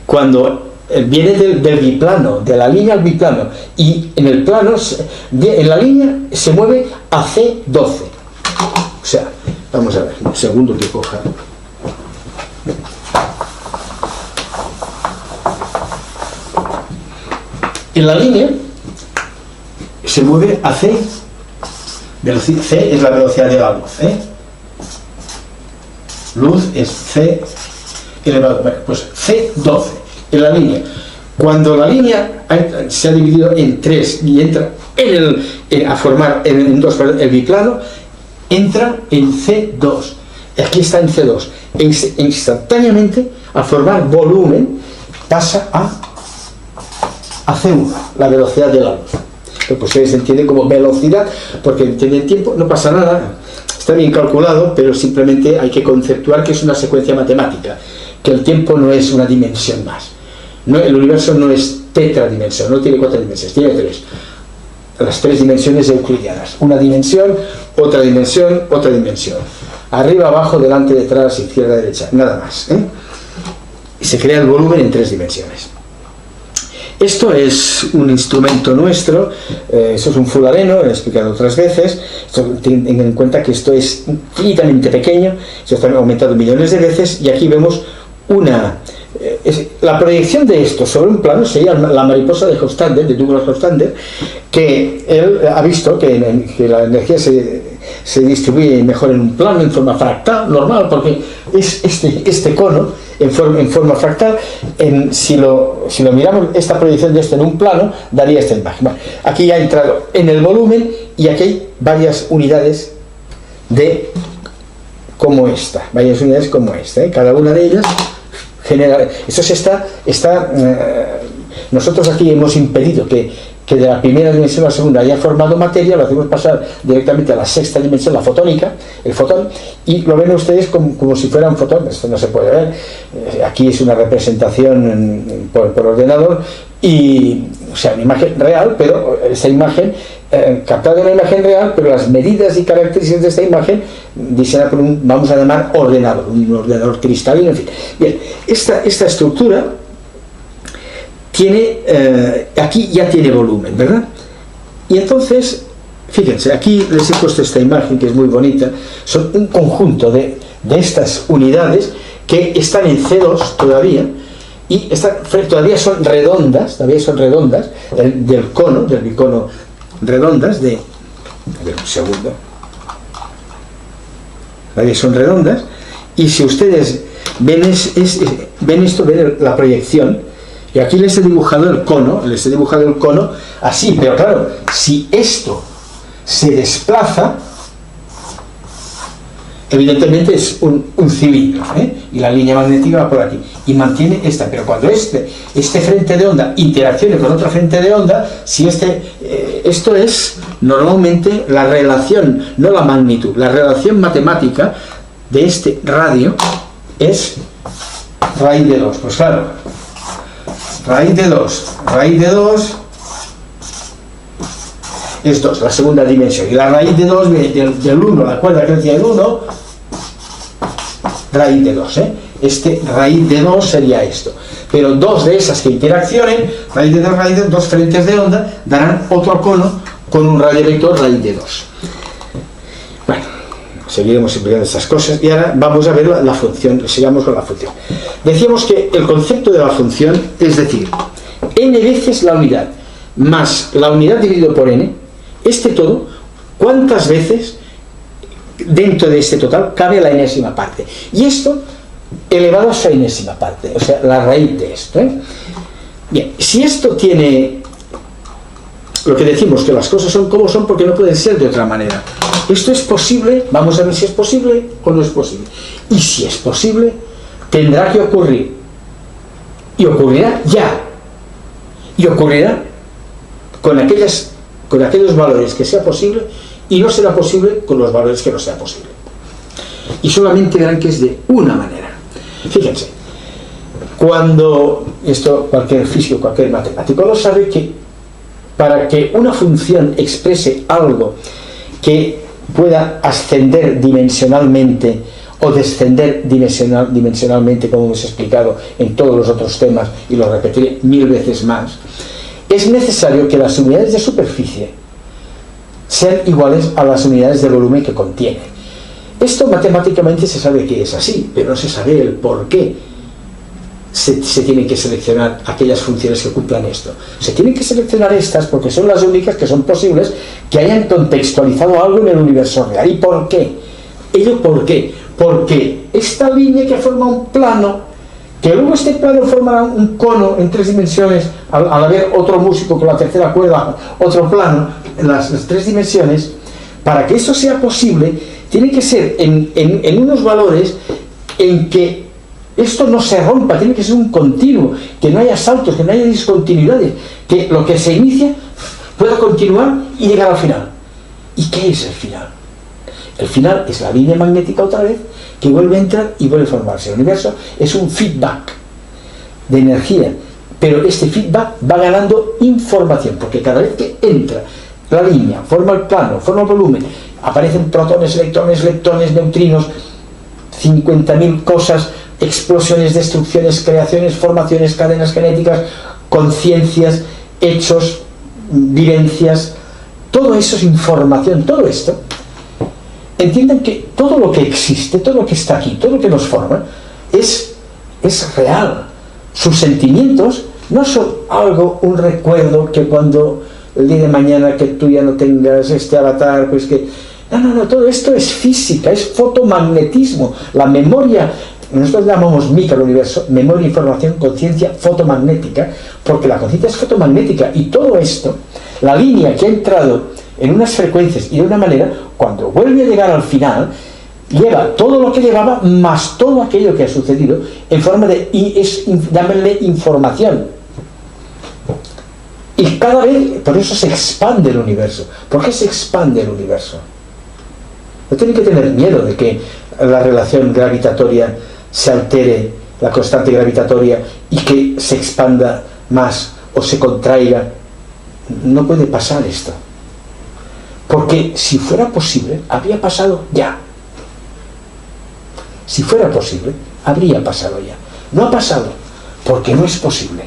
cuando viene del biplano, de la línea al biplano, y en el plano, en la línea se mueve a C12. O sea, vamos a ver, un segundo que coja. En la línea se mueve a C. C es la velocidad de la luz. Luz es C elevado. Bueno, pues C12 en la línea. Cuando la línea se ha dividido en 3 y entra a formar en 2 el biplano, entra en C2. Aquí está en C2. Instantáneamente, al formar volumen, pasa a C1, la velocidad de la luz. Pues se entiende como velocidad, porque entiende el tiempo, no pasa nada, está bien calculado, pero simplemente hay que conceptuar que es una secuencia matemática, que el tiempo no es una dimensión más. El universo no es tetradimensión, no tiene 4 dimensiones, tiene 3. Las 3 dimensiones euclidianas. Una dimensión, otra dimensión, otra dimensión. Arriba, abajo, delante, detrás, izquierda, derecha, nada más. Y se crea el volumen en 3 dimensiones. Esto es un instrumento nuestro, eso es un fulareno, lo he explicado otras veces. Tengan en cuenta que esto es infinitamente pequeño, se está aumentando millones de veces, y aquí vemos la proyección de esto sobre un plano. Sería la mariposa de Hofstadter, de Douglas Hofstadter, que él ha visto que la energía se distribuye mejor en un plano en forma fractal, normal, porque es este cono en forma fractal. Si lo miramos, esta proyección de esto en un plano daría esta imagen. Bueno, aquí ya ha entrado en el volumen y aquí hay varias unidades como esta, cada una de ellas genera. Eso nosotros aquí hemos impedido que de la primera dimensión a la segunda haya formado materia, lo hacemos pasar directamente a la sexta dimensión, la fotónica, el fotón, y lo ven ustedes como si fuera un fotón. Esto no se puede ver, aquí es una representación por ordenador, o sea, una imagen real, pero esta imagen, captada una imagen real, pero las medidas y características de esta imagen diseñada por vamos a llamar ordenador, un ordenador cristalino, en fin. Bien, esta estructura aquí ya tiene volumen, ¿verdad? Y entonces, fíjense, aquí les he puesto esta imagen que es muy bonita. Son un conjunto de estas unidades que están en C2 todavía, y todavía son redondas, del cono, del bicono, redondas a ver, un segundo. Todavía son redondas, y si ustedes ven esto, ven la proyección. Y aquí les he dibujado el cono, así, pero claro, si esto se desplaza, evidentemente es un cilindro, y la línea magnética va por aquí, y mantiene esta, pero cuando este frente de onda interaccione con otra frente de onda, si esto es normalmente la relación, no la magnitud, la relación matemática de este radio es raíz de 2, pues claro, raíz de 2 es 2, la segunda dimensión, y la raíz de 2 viene del 1, la cuerda crece del 1, raíz de 2, raíz de 2 sería esto, pero dos de esas que interaccionen, raíz de 2, dos frentes de onda, darán otro cono con un radiovector raíz de 2. Bueno, seguiremos explicando estas cosas y ahora vamos a ver la función. Sigamos con la función. Decíamos que el concepto de la función, es decir, n veces la unidad más la unidad dividido por n, todo, ¿cuántas veces dentro de este total cabe la enésima parte? Y esto elevado a su enésima parte, o sea, la raíz de esto. Bien, si esto tiene lo que decimos, que las cosas son como son porque no pueden ser de otra manera. Esto es posible, vamos a ver si es posible o no es posible. Y si es posible, tendrá que ocurrir. Y ocurrirá ya. Y ocurrirá con aquellos valores que sea posible, y no será posible con los valores que no sea posible. Y solamente verán que es de una manera. Fíjense, esto cualquier físico, cualquier matemático lo sabe, que para que una función exprese algo que pueda ascender dimensionalmente o descender dimensionalmente, como hemos explicado en todos los otros temas, y lo repetiré 1000 veces más, es necesario que las unidades de superficie sean iguales a las unidades de volumen que contiene. Esto matemáticamente se sabe que es así, pero no se sabe el por qué se tienen que seleccionar aquellas funciones que cumplan esto. Se tienen que seleccionar estas porque son las únicas que son posibles que hayan contextualizado algo en el universo real. ¿Y por qué? ¿Ello por qué? Porque esta línea que forma un plano, que luego este plano forma un cono en 3 dimensiones, al haber otro músico con la tercera cuerda, otro plano en las 3 dimensiones, para que eso sea posible, tiene que ser en unos valores en que esto no se rompa, tiene que ser un continuo, que no haya saltos, que no haya discontinuidades, que lo que se inicia pueda continuar y llegar al final. ¿Y qué es el final? El final es la línea magnética otra vez, que vuelve a entrar y vuelve a formarse. El universo es un feedback de energía, pero este feedback va ganando información, porque cada vez que entra la línea, forma el plano, forma el volumen, aparecen protones, electrones, leptones, neutrinos, 50.000 cosas, explosiones, destrucciones, creaciones, formaciones, cadenas genéticas, conciencias, hechos, vivencias. Todo eso es información. Todo esto, entiendan que todo lo que existe, todo lo que está aquí, todo lo que nos forma, es real. Sus sentimientos no son un recuerdo que cuando el día de mañana que tú ya no tengas este avatar, pues que... No, todo esto es física, es fotomagnetismo. La memoria nosotros llamamos microuniverso, memoria, información, conciencia fotomagnética, porque la conciencia es fotomagnética, y todo esto, la línea que ha entrado en unas frecuencias y de una manera, cuando vuelve a llegar al final, lleva todo lo que llevaba más todo aquello que ha sucedido en forma de, llámenle información. Y cada vez, por eso se expande el universo. ¿Por qué se expande el universo? No tienen que tener miedo de que la relación gravitatoria se altere, la constante gravitatoria, y que se expanda más o se contraiga. No puede pasar esto. Porque si fuera posible, habría pasado ya. Si fuera posible, habría pasado ya. No ha pasado, porque no es posible.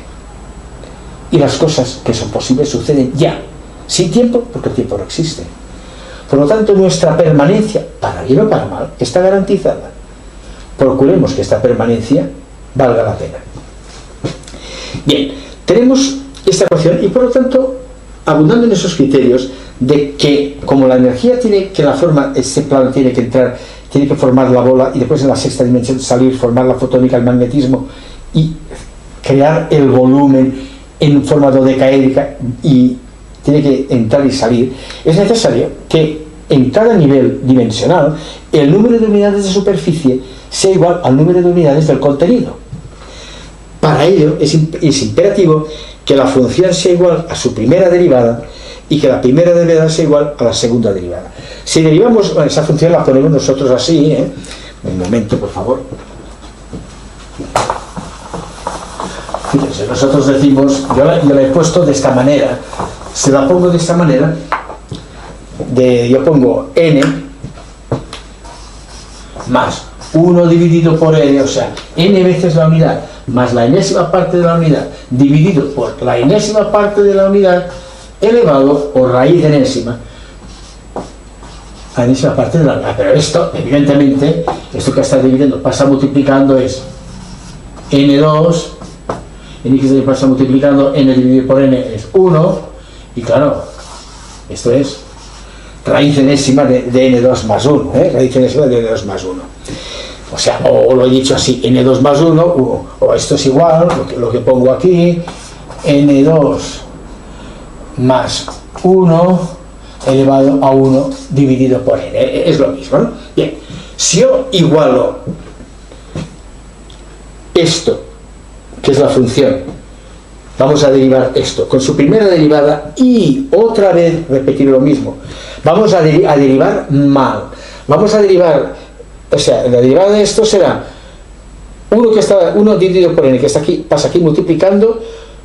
Y las cosas que son posibles suceden ya, sin tiempo, porque el tiempo no existe. Por lo tanto, nuestra permanencia, para bien o para mal, está garantizada. Procuremos que esta permanencia valga la pena. Bien, tenemos esta ecuación y por lo tanto, abundando en esos criterios de que como la energía tiene que la forma, ese plano tiene que entrar, tiene que formar la bola y después en la sexta dimensión salir, formar la fotónica, el magnetismo y crear el volumen en forma dodecaédrica y tiene que entrar y salir, es necesario que en cada nivel dimensional el número de unidades de superficie sea igual al número de unidades del contenido. Para ello es imperativo que la función sea igual a su primera derivada y que la primera derivada sea igual a la segunda derivada. Si derivamos, bueno, esa función la ponemos nosotros así, un momento por favor. Fíjense, nosotros decimos, yo la he puesto de esta manera, se la pongo de esta manera, yo pongo n más 1 dividido por n, o sea, n veces la unidad, más la enésima parte de la unidad, dividido por la enésima parte de la unidad, elevado por raíz enésima, a enésima parte de la unidad. Pero esto, evidentemente, esto que está dividiendo, pasa multiplicando es n2, n que pasa multiplicando, n dividido por n es 1, y claro, esto es raíz enésima de n2 más 1, raíz enésima de n2 más 1. O sea, o lo he dicho así, n2 más 1, o esto es igual, lo que pongo aquí, n2 más 1 elevado a 1 dividido por n, es lo mismo, ¿no? Bien, si yo igualo esto, que es la función, vamos a derivar esto con su primera derivada y otra vez repetir lo mismo, vamos a derivar mal, vamos a derivar, o sea, la derivada de esto será 1 dividido por n, que está aquí, pasa aquí multiplicando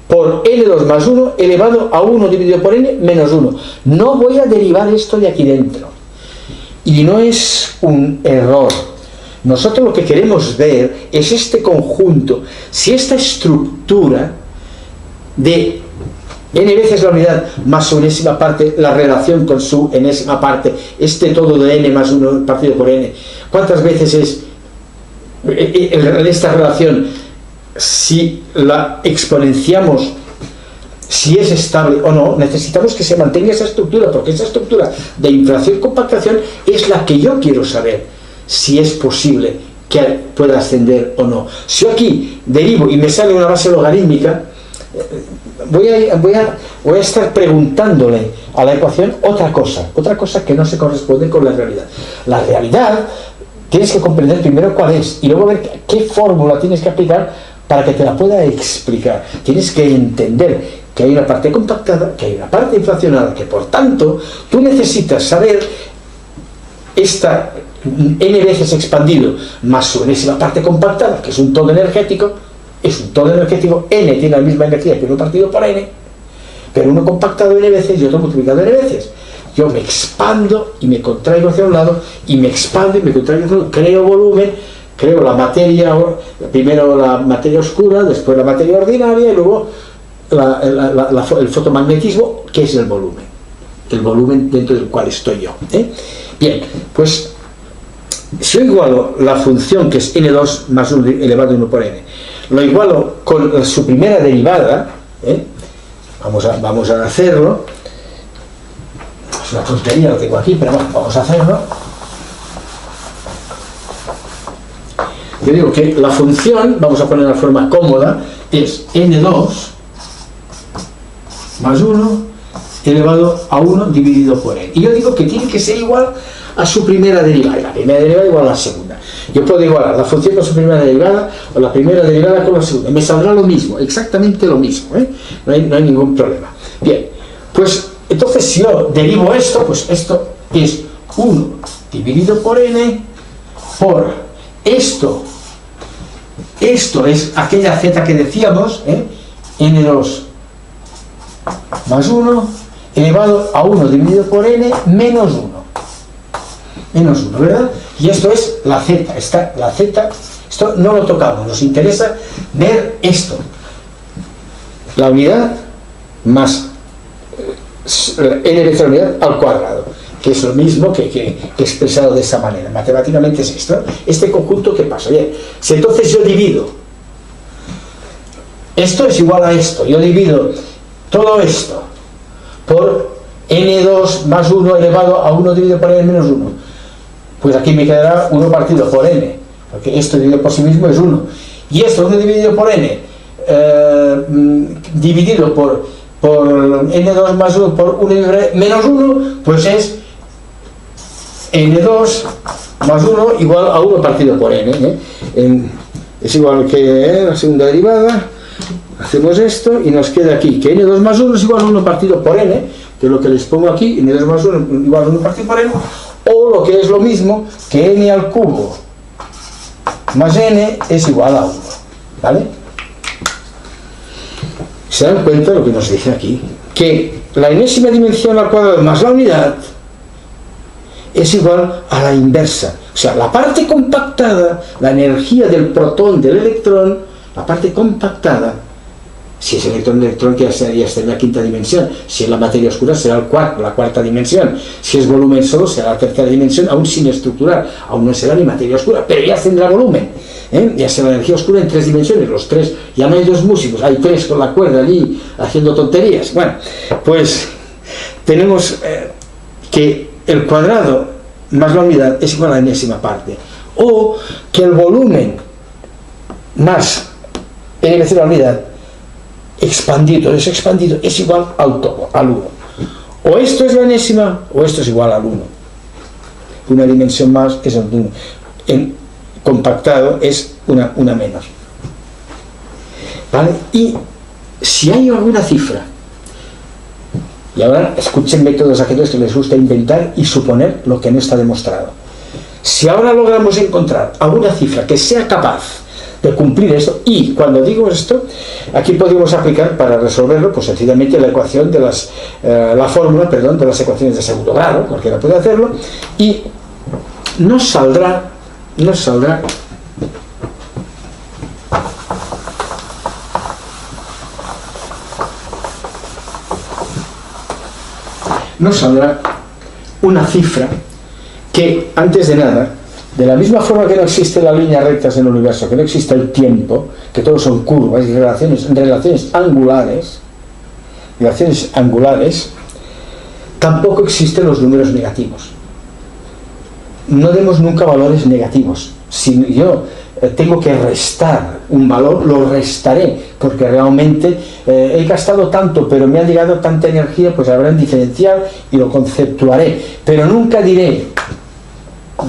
por n2 más 1 elevado a 1 dividido por n menos 1. No voy a derivar esto de aquí dentro. Y no es un error. Nosotros lo que queremos ver es este conjunto, si esta estructura de n veces la unidad más su enésima parte, la relación con su enésima parte, este todo de n más 1 partido por n, ¿cuántas veces es en esta relación? Si la exponenciamos, si es estable o no, necesitamos que se mantenga esa estructura, porque esa estructura de inflación-compactación es la que yo quiero saber si es posible que pueda ascender o no. Si yo aquí derivo y me sale una base logarítmica, voy a estar preguntándole a la ecuación otra cosa que no se corresponde con la realidad. La realidad tienes que comprender primero cuál es y luego ver qué fórmula tienes que aplicar para que te la pueda explicar. Tienes que entender que hay una parte compactada, que hay una parte inflacionada, que por tanto tú necesitas saber esta n veces expandido más su enésima parte compactada, que es un todo energético, n tiene la misma energía que uno partido por n, pero uno compactado n veces y otro multiplicado n veces. Yo me expando y me contraigo hacia un lado, y me expando y me contraigo hacia otro, creo volumen, creo la materia, primero la materia oscura, después la materia ordinaria y luego el fotomagnetismo, que es el volumen dentro del cual estoy yo. Bien, pues si yo igualo la función que es n2 más 1 elevado a 1 por n, lo igualo con su primera derivada, vamos a hacerlo, es una tontería, lo tengo aquí, pero bueno, vamos a hacerlo. yo digo que la función, vamos a poner la forma cómoda, es n2 más 1 elevado a 1 dividido por n. Y yo digo que tiene que ser igual a su primera derivada. La primera derivada igual a la segunda. Yo puedo igualar la función con su primera derivada o la primera derivada con la segunda. Me saldrá lo mismo, exactamente lo mismo, ¿eh? No hay ningún problema. Bien, pues entonces si yo derivo esto, pues esto es 1 dividido por n por esto. Esto es aquella z que decíamos, n2 más 1 elevado a 1 dividido por n menos 1. Menos 1, ¿verdad? Y esto es la z. La z, esto no lo tocamos, nos interesa ver esto. La unidad más n veces la unidad al cuadrado, que es lo mismo que expresado de esa manera. Matemáticamente es esto. Este conjunto, ¿qué pasa? Bien, si entonces yo divido, esto es igual a esto, yo divido todo esto por n2 más 1 elevado a 1 dividido por n menos 1, pues aquí me quedará 1 partido por n, porque esto dividido por sí mismo es 1, y esto 1 dividido por n dividido por n2 más 1 por 1 menos 1, pues es n2 más 1 igual a 1 partido por n, es igual que la segunda derivada. Hacemos esto y nos queda aquí que n2 más 1 es igual a 1 partido por n, que es lo que les pongo aquí, n2 más 1 igual a 1 partido por n, o lo que es lo mismo que n al cubo más n es igual a 1, ¿vale? Se dan cuenta de lo que nos dice aquí, que la enésima dimensión al cuadrado más la unidad es igual a la inversa. O sea, la parte compactada, la energía del protón, del electrón, la parte compactada, si es electrón que ya está en la quinta dimensión, si es la materia oscura será la cuarta dimensión, si es volumen solo será la tercera dimensión, aún sin estructurar, aún no será ni materia oscura, pero ya tendrá volumen, ya será la energía oscura en 3 dimensiones, los 3, ya no hay 2 músicos, hay 3 con la cuerda allí haciendo tonterías. Bueno, pues tenemos que el cuadrado más la unidad es igual a la enésima parte, o que el volumen más n veces la unidad expandido es igual al todo, al 1. O esto es la enésima o esto es igual al 1. Una dimensión más es el 1. En compactado es una menos. ¿Vale? Y si hay alguna cifra, y ahora escúchenme todos aquellos que les gusta inventar y suponer lo que no está demostrado. Si ahora logramos encontrar alguna cifra que sea capaz de cumplir esto, y cuando digo esto, aquí podemos aplicar para resolverlo, pues sencillamente la ecuación de la fórmula, perdón, de las ecuaciones de segundo grado, cualquiera puede hacerlo, y nos saldrá una cifra que, antes de nada, de la misma forma que no existen las líneas rectas en el universo, que no existe el tiempo, que todos son curvas y relaciones angulares, tampoco existen los números negativos. No demos nunca valores negativos. Si yo tengo que restar un valor, lo restaré, porque realmente he gastado tanto, pero me ha llegado tanta energía, pues habrá un diferencial y lo conceptuaré. Pero nunca diré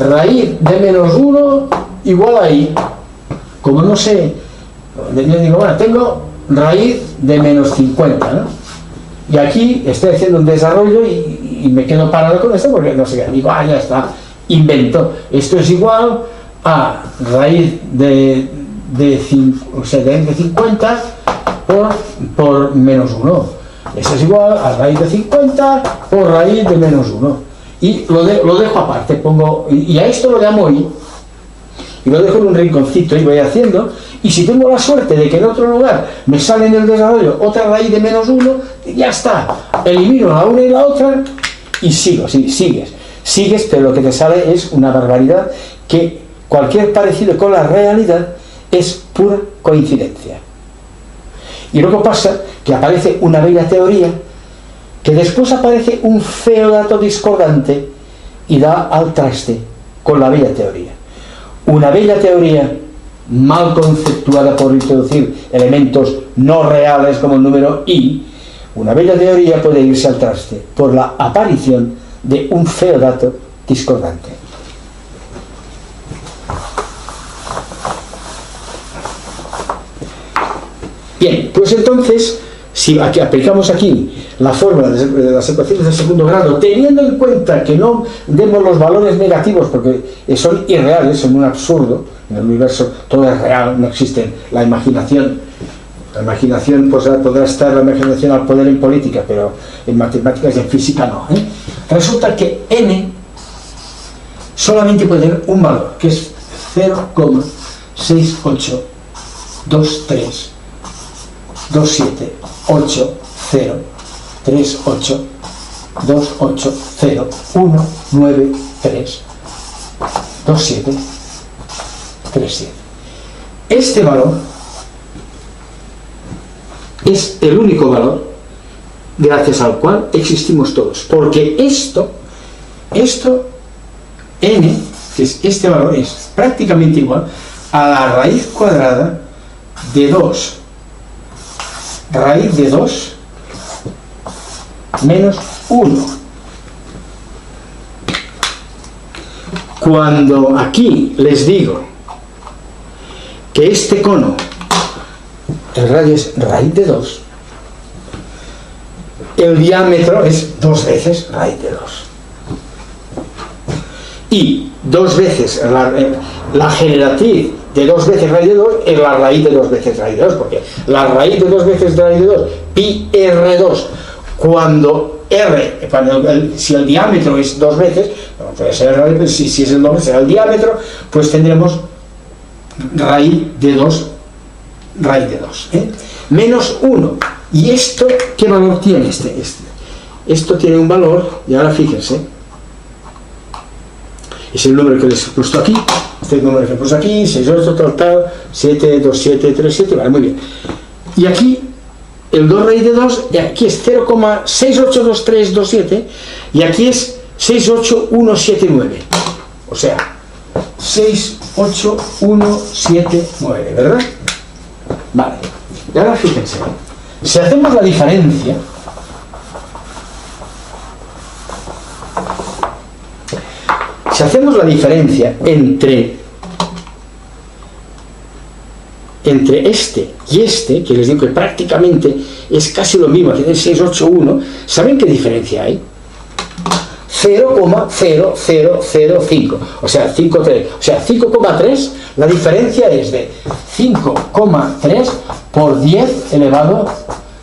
raíz de menos 1 igual a i. Como no sé, yo digo, bueno, tengo raíz de menos 50, ¿no? Y aquí estoy haciendo un desarrollo y me quedo parado con esto porque no sé qué. Digo, ya está, invento. Esto es igual a raíz de 50 por menos 1. Eso es igual a raíz de 50 por raíz de menos 1. Y lo dejo aparte, y a esto lo llamo i, y lo dejo en un rinconcito y voy haciendo, y si tengo la suerte de que en otro lugar me sale en el desarrollo otra raíz de menos 1, ya está, elimino la una y la otra y sigues, pero lo que te sale es una barbaridad, que cualquier parecido con la realidad es pura coincidencia. Y luego pasa que aparece una bella teoría, que después aparece un feo dato discordante y da al traste con la bella teoría. Una bella teoría mal conceptuada por introducir elementos no reales como el número i, una bella teoría puede irse al traste por la aparición de un feo dato discordante. Bien, pues entonces, si aquí aplicamos aquí la fórmula de las ecuaciones de segundo grado, teniendo en cuenta que no demos los valores negativos porque son irreales, son un absurdo, en el universo todo es real, no existe la imaginación. La imaginación pues, podrá estar la imaginación al poder en política, pero en matemáticas y en física no. Resulta que n solamente puede tener un valor, que es 0,6823 27 8 0 3 8 2 8 0 1 9 3 2 7 3 7. Este valor es el único valor gracias al cual existimos todos, porque esto n, que es este valor, es prácticamente igual a la raíz cuadrada de 2 raíz de 2 menos 1. Cuando aquí les digo que este cono, el radio es raíz de 2, el diámetro es 2 veces raíz de 2. Y 2 veces la generatriz de 2 veces raíz de 2 es la raíz de 2 veces raíz de 2, porque la raíz de 2 veces raíz de 2, pi r2, si el diámetro es 2 veces, no puede ser, si es el doble, será el diámetro, pues tendremos raíz de 2, raíz de 2, menos 1. ¿Y esto qué valor tiene? Esto tiene un valor, y ahora fíjense, es el número que les he puesto aquí, este número que he puesto aquí, 68, tal, 7, 2, 7, 3, 7, vale, muy bien. Y aquí, el 2 raíz de 2, y aquí es 0,682327, y aquí es 68179. O sea, 68179, ¿verdad? Vale. Y ahora fíjense, si hacemos la diferencia, entre este y este, que les digo que prácticamente es casi lo mismo, que es 681, ¿saben qué diferencia hay? 0,0005, o sea, 5,3, la diferencia es de 5,3 por 10 elevado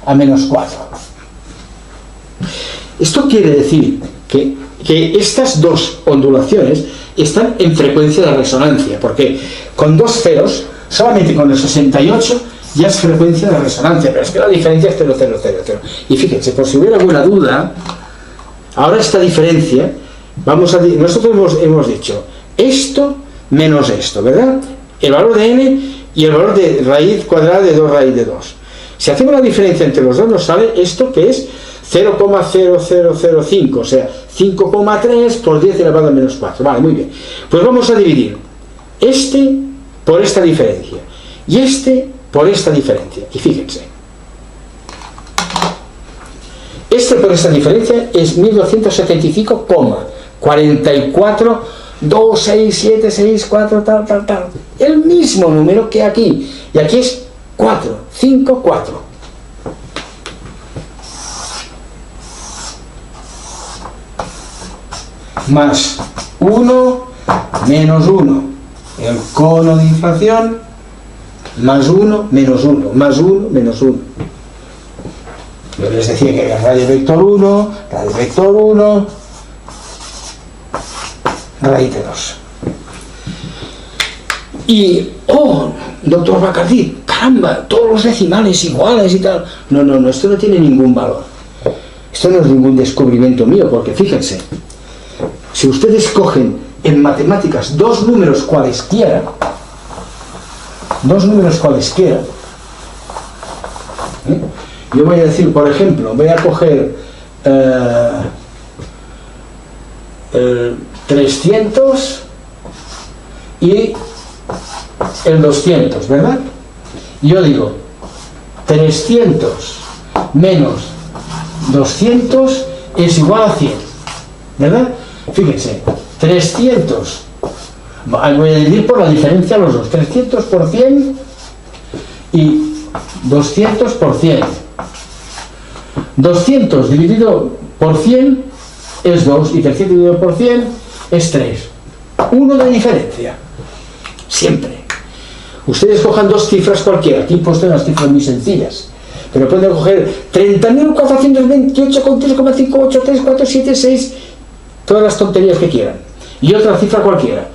a menos 4. Esto quiere decir que estas dos ondulaciones están en frecuencia de resonancia, porque con 2 ceros, solamente con el 68 ya es frecuencia de resonancia, pero es que la diferencia es 0,000. Y fíjense, por si hubiera alguna duda, ahora esta diferencia, nosotros hemos dicho esto menos esto, ¿verdad? El valor de n y el valor de raíz cuadrada de 2 raíz de 2. Si hacemos la diferencia entre los dos, nos sale esto que es 0,0005, o sea, 5,3 por 10 elevado a menos 4. Vale, muy bien. Pues vamos a dividir este por esta diferencia y este por esta diferencia. Y fíjense, este por esta diferencia es 1275,442676 tal. El mismo número que aquí. Y aquí es 4, 5, 4. Más 1 menos 1, el cono de inflación, más 1 menos 1, más 1 menos 1. Yo les decía que era radio vector 1, radio vector 1, raíz de 2. Y, doctor Bacardí, caramba, todos los decimales iguales y tal. No, esto no tiene ningún valor. Esto no es ningún descubrimiento mío, porque fíjense, si ustedes cogen en matemáticas dos números cualesquiera, yo voy a decir, por ejemplo, voy a coger 300 y el 200, ¿verdad? Yo digo 300 menos 200 es igual a 100, ¿verdad? Fíjense, 300, voy a dividir por la diferencia los dos, 300 por 100 y 200 por 100. 200 dividido por 100 es 2 y 300 dividido por 100 es 3. 1 de diferencia. Siempre. Ustedes cojan dos cifras cualquiera. Aquí he puesto unas cifras muy sencillas. Pero pueden coger 30.428 con 3,58347,6, todas las tonterías que quieran. Y otra cifra cualquiera.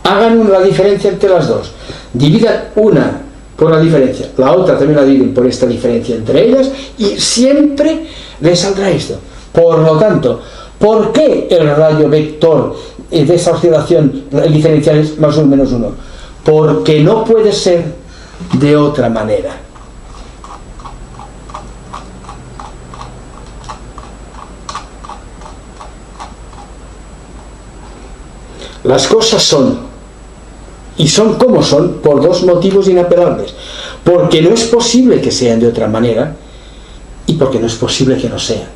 Hagan la diferencia entre las dos. Dividan una por la diferencia, la otra también la dividen por esta diferencia entre ellas y siempre les saldrá esto. Por lo tanto, ¿por qué el radio vector de esa oscilación, el diferencial es más o menos 1? Porque no puede ser de otra manera. Las cosas son, y son como son, por dos motivos inapelables. Porque no es posible que sean de otra manera y porque no es posible que no sean.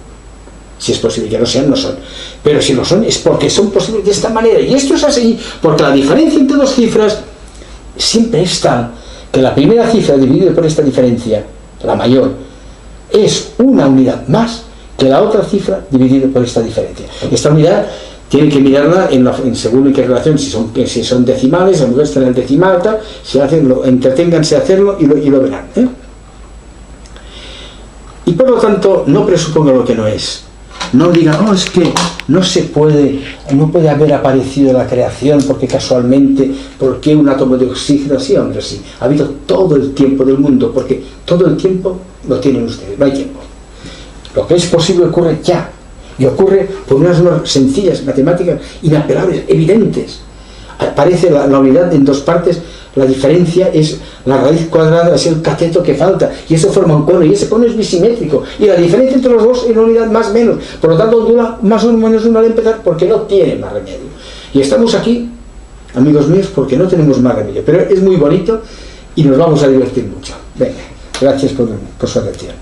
Si es posible que no sean, no son. Pero si no son, es porque son posibles de esta manera. Y esto es así, porque la diferencia entre dos cifras siempre es tal que la primera cifra dividida por esta diferencia, la mayor, es una unidad más que la otra cifra dividida por esta diferencia. Esta unidad tienen que mirarla según en qué relación, si son decimales, a lo mejor están en el decimal, tal, entreténganse a hacerlo y lo verán. Y por lo tanto, no presupongan lo que no es. No digan, es que no puede haber aparecido la creación porque casualmente, porque un átomo de oxígeno, sí, hombre, sí. Ha habido todo el tiempo del mundo, porque todo el tiempo lo tienen ustedes, no hay tiempo. Lo que es posible ocurre ya. Y ocurre por unas normas sencillas, matemáticas, inapelables, evidentes. Aparece la unidad en dos partes, la diferencia es la raíz cuadrada, es el cateto que falta, y eso forma un cono, y ese cono es bisimétrico, y la diferencia entre los dos es una unidad más menos, por lo tanto dura más o menos una al empezar, porque no tiene más remedio. Y estamos aquí, amigos míos, porque no tenemos más remedio, pero es muy bonito y nos vamos a divertir mucho. Venga, gracias por su atención.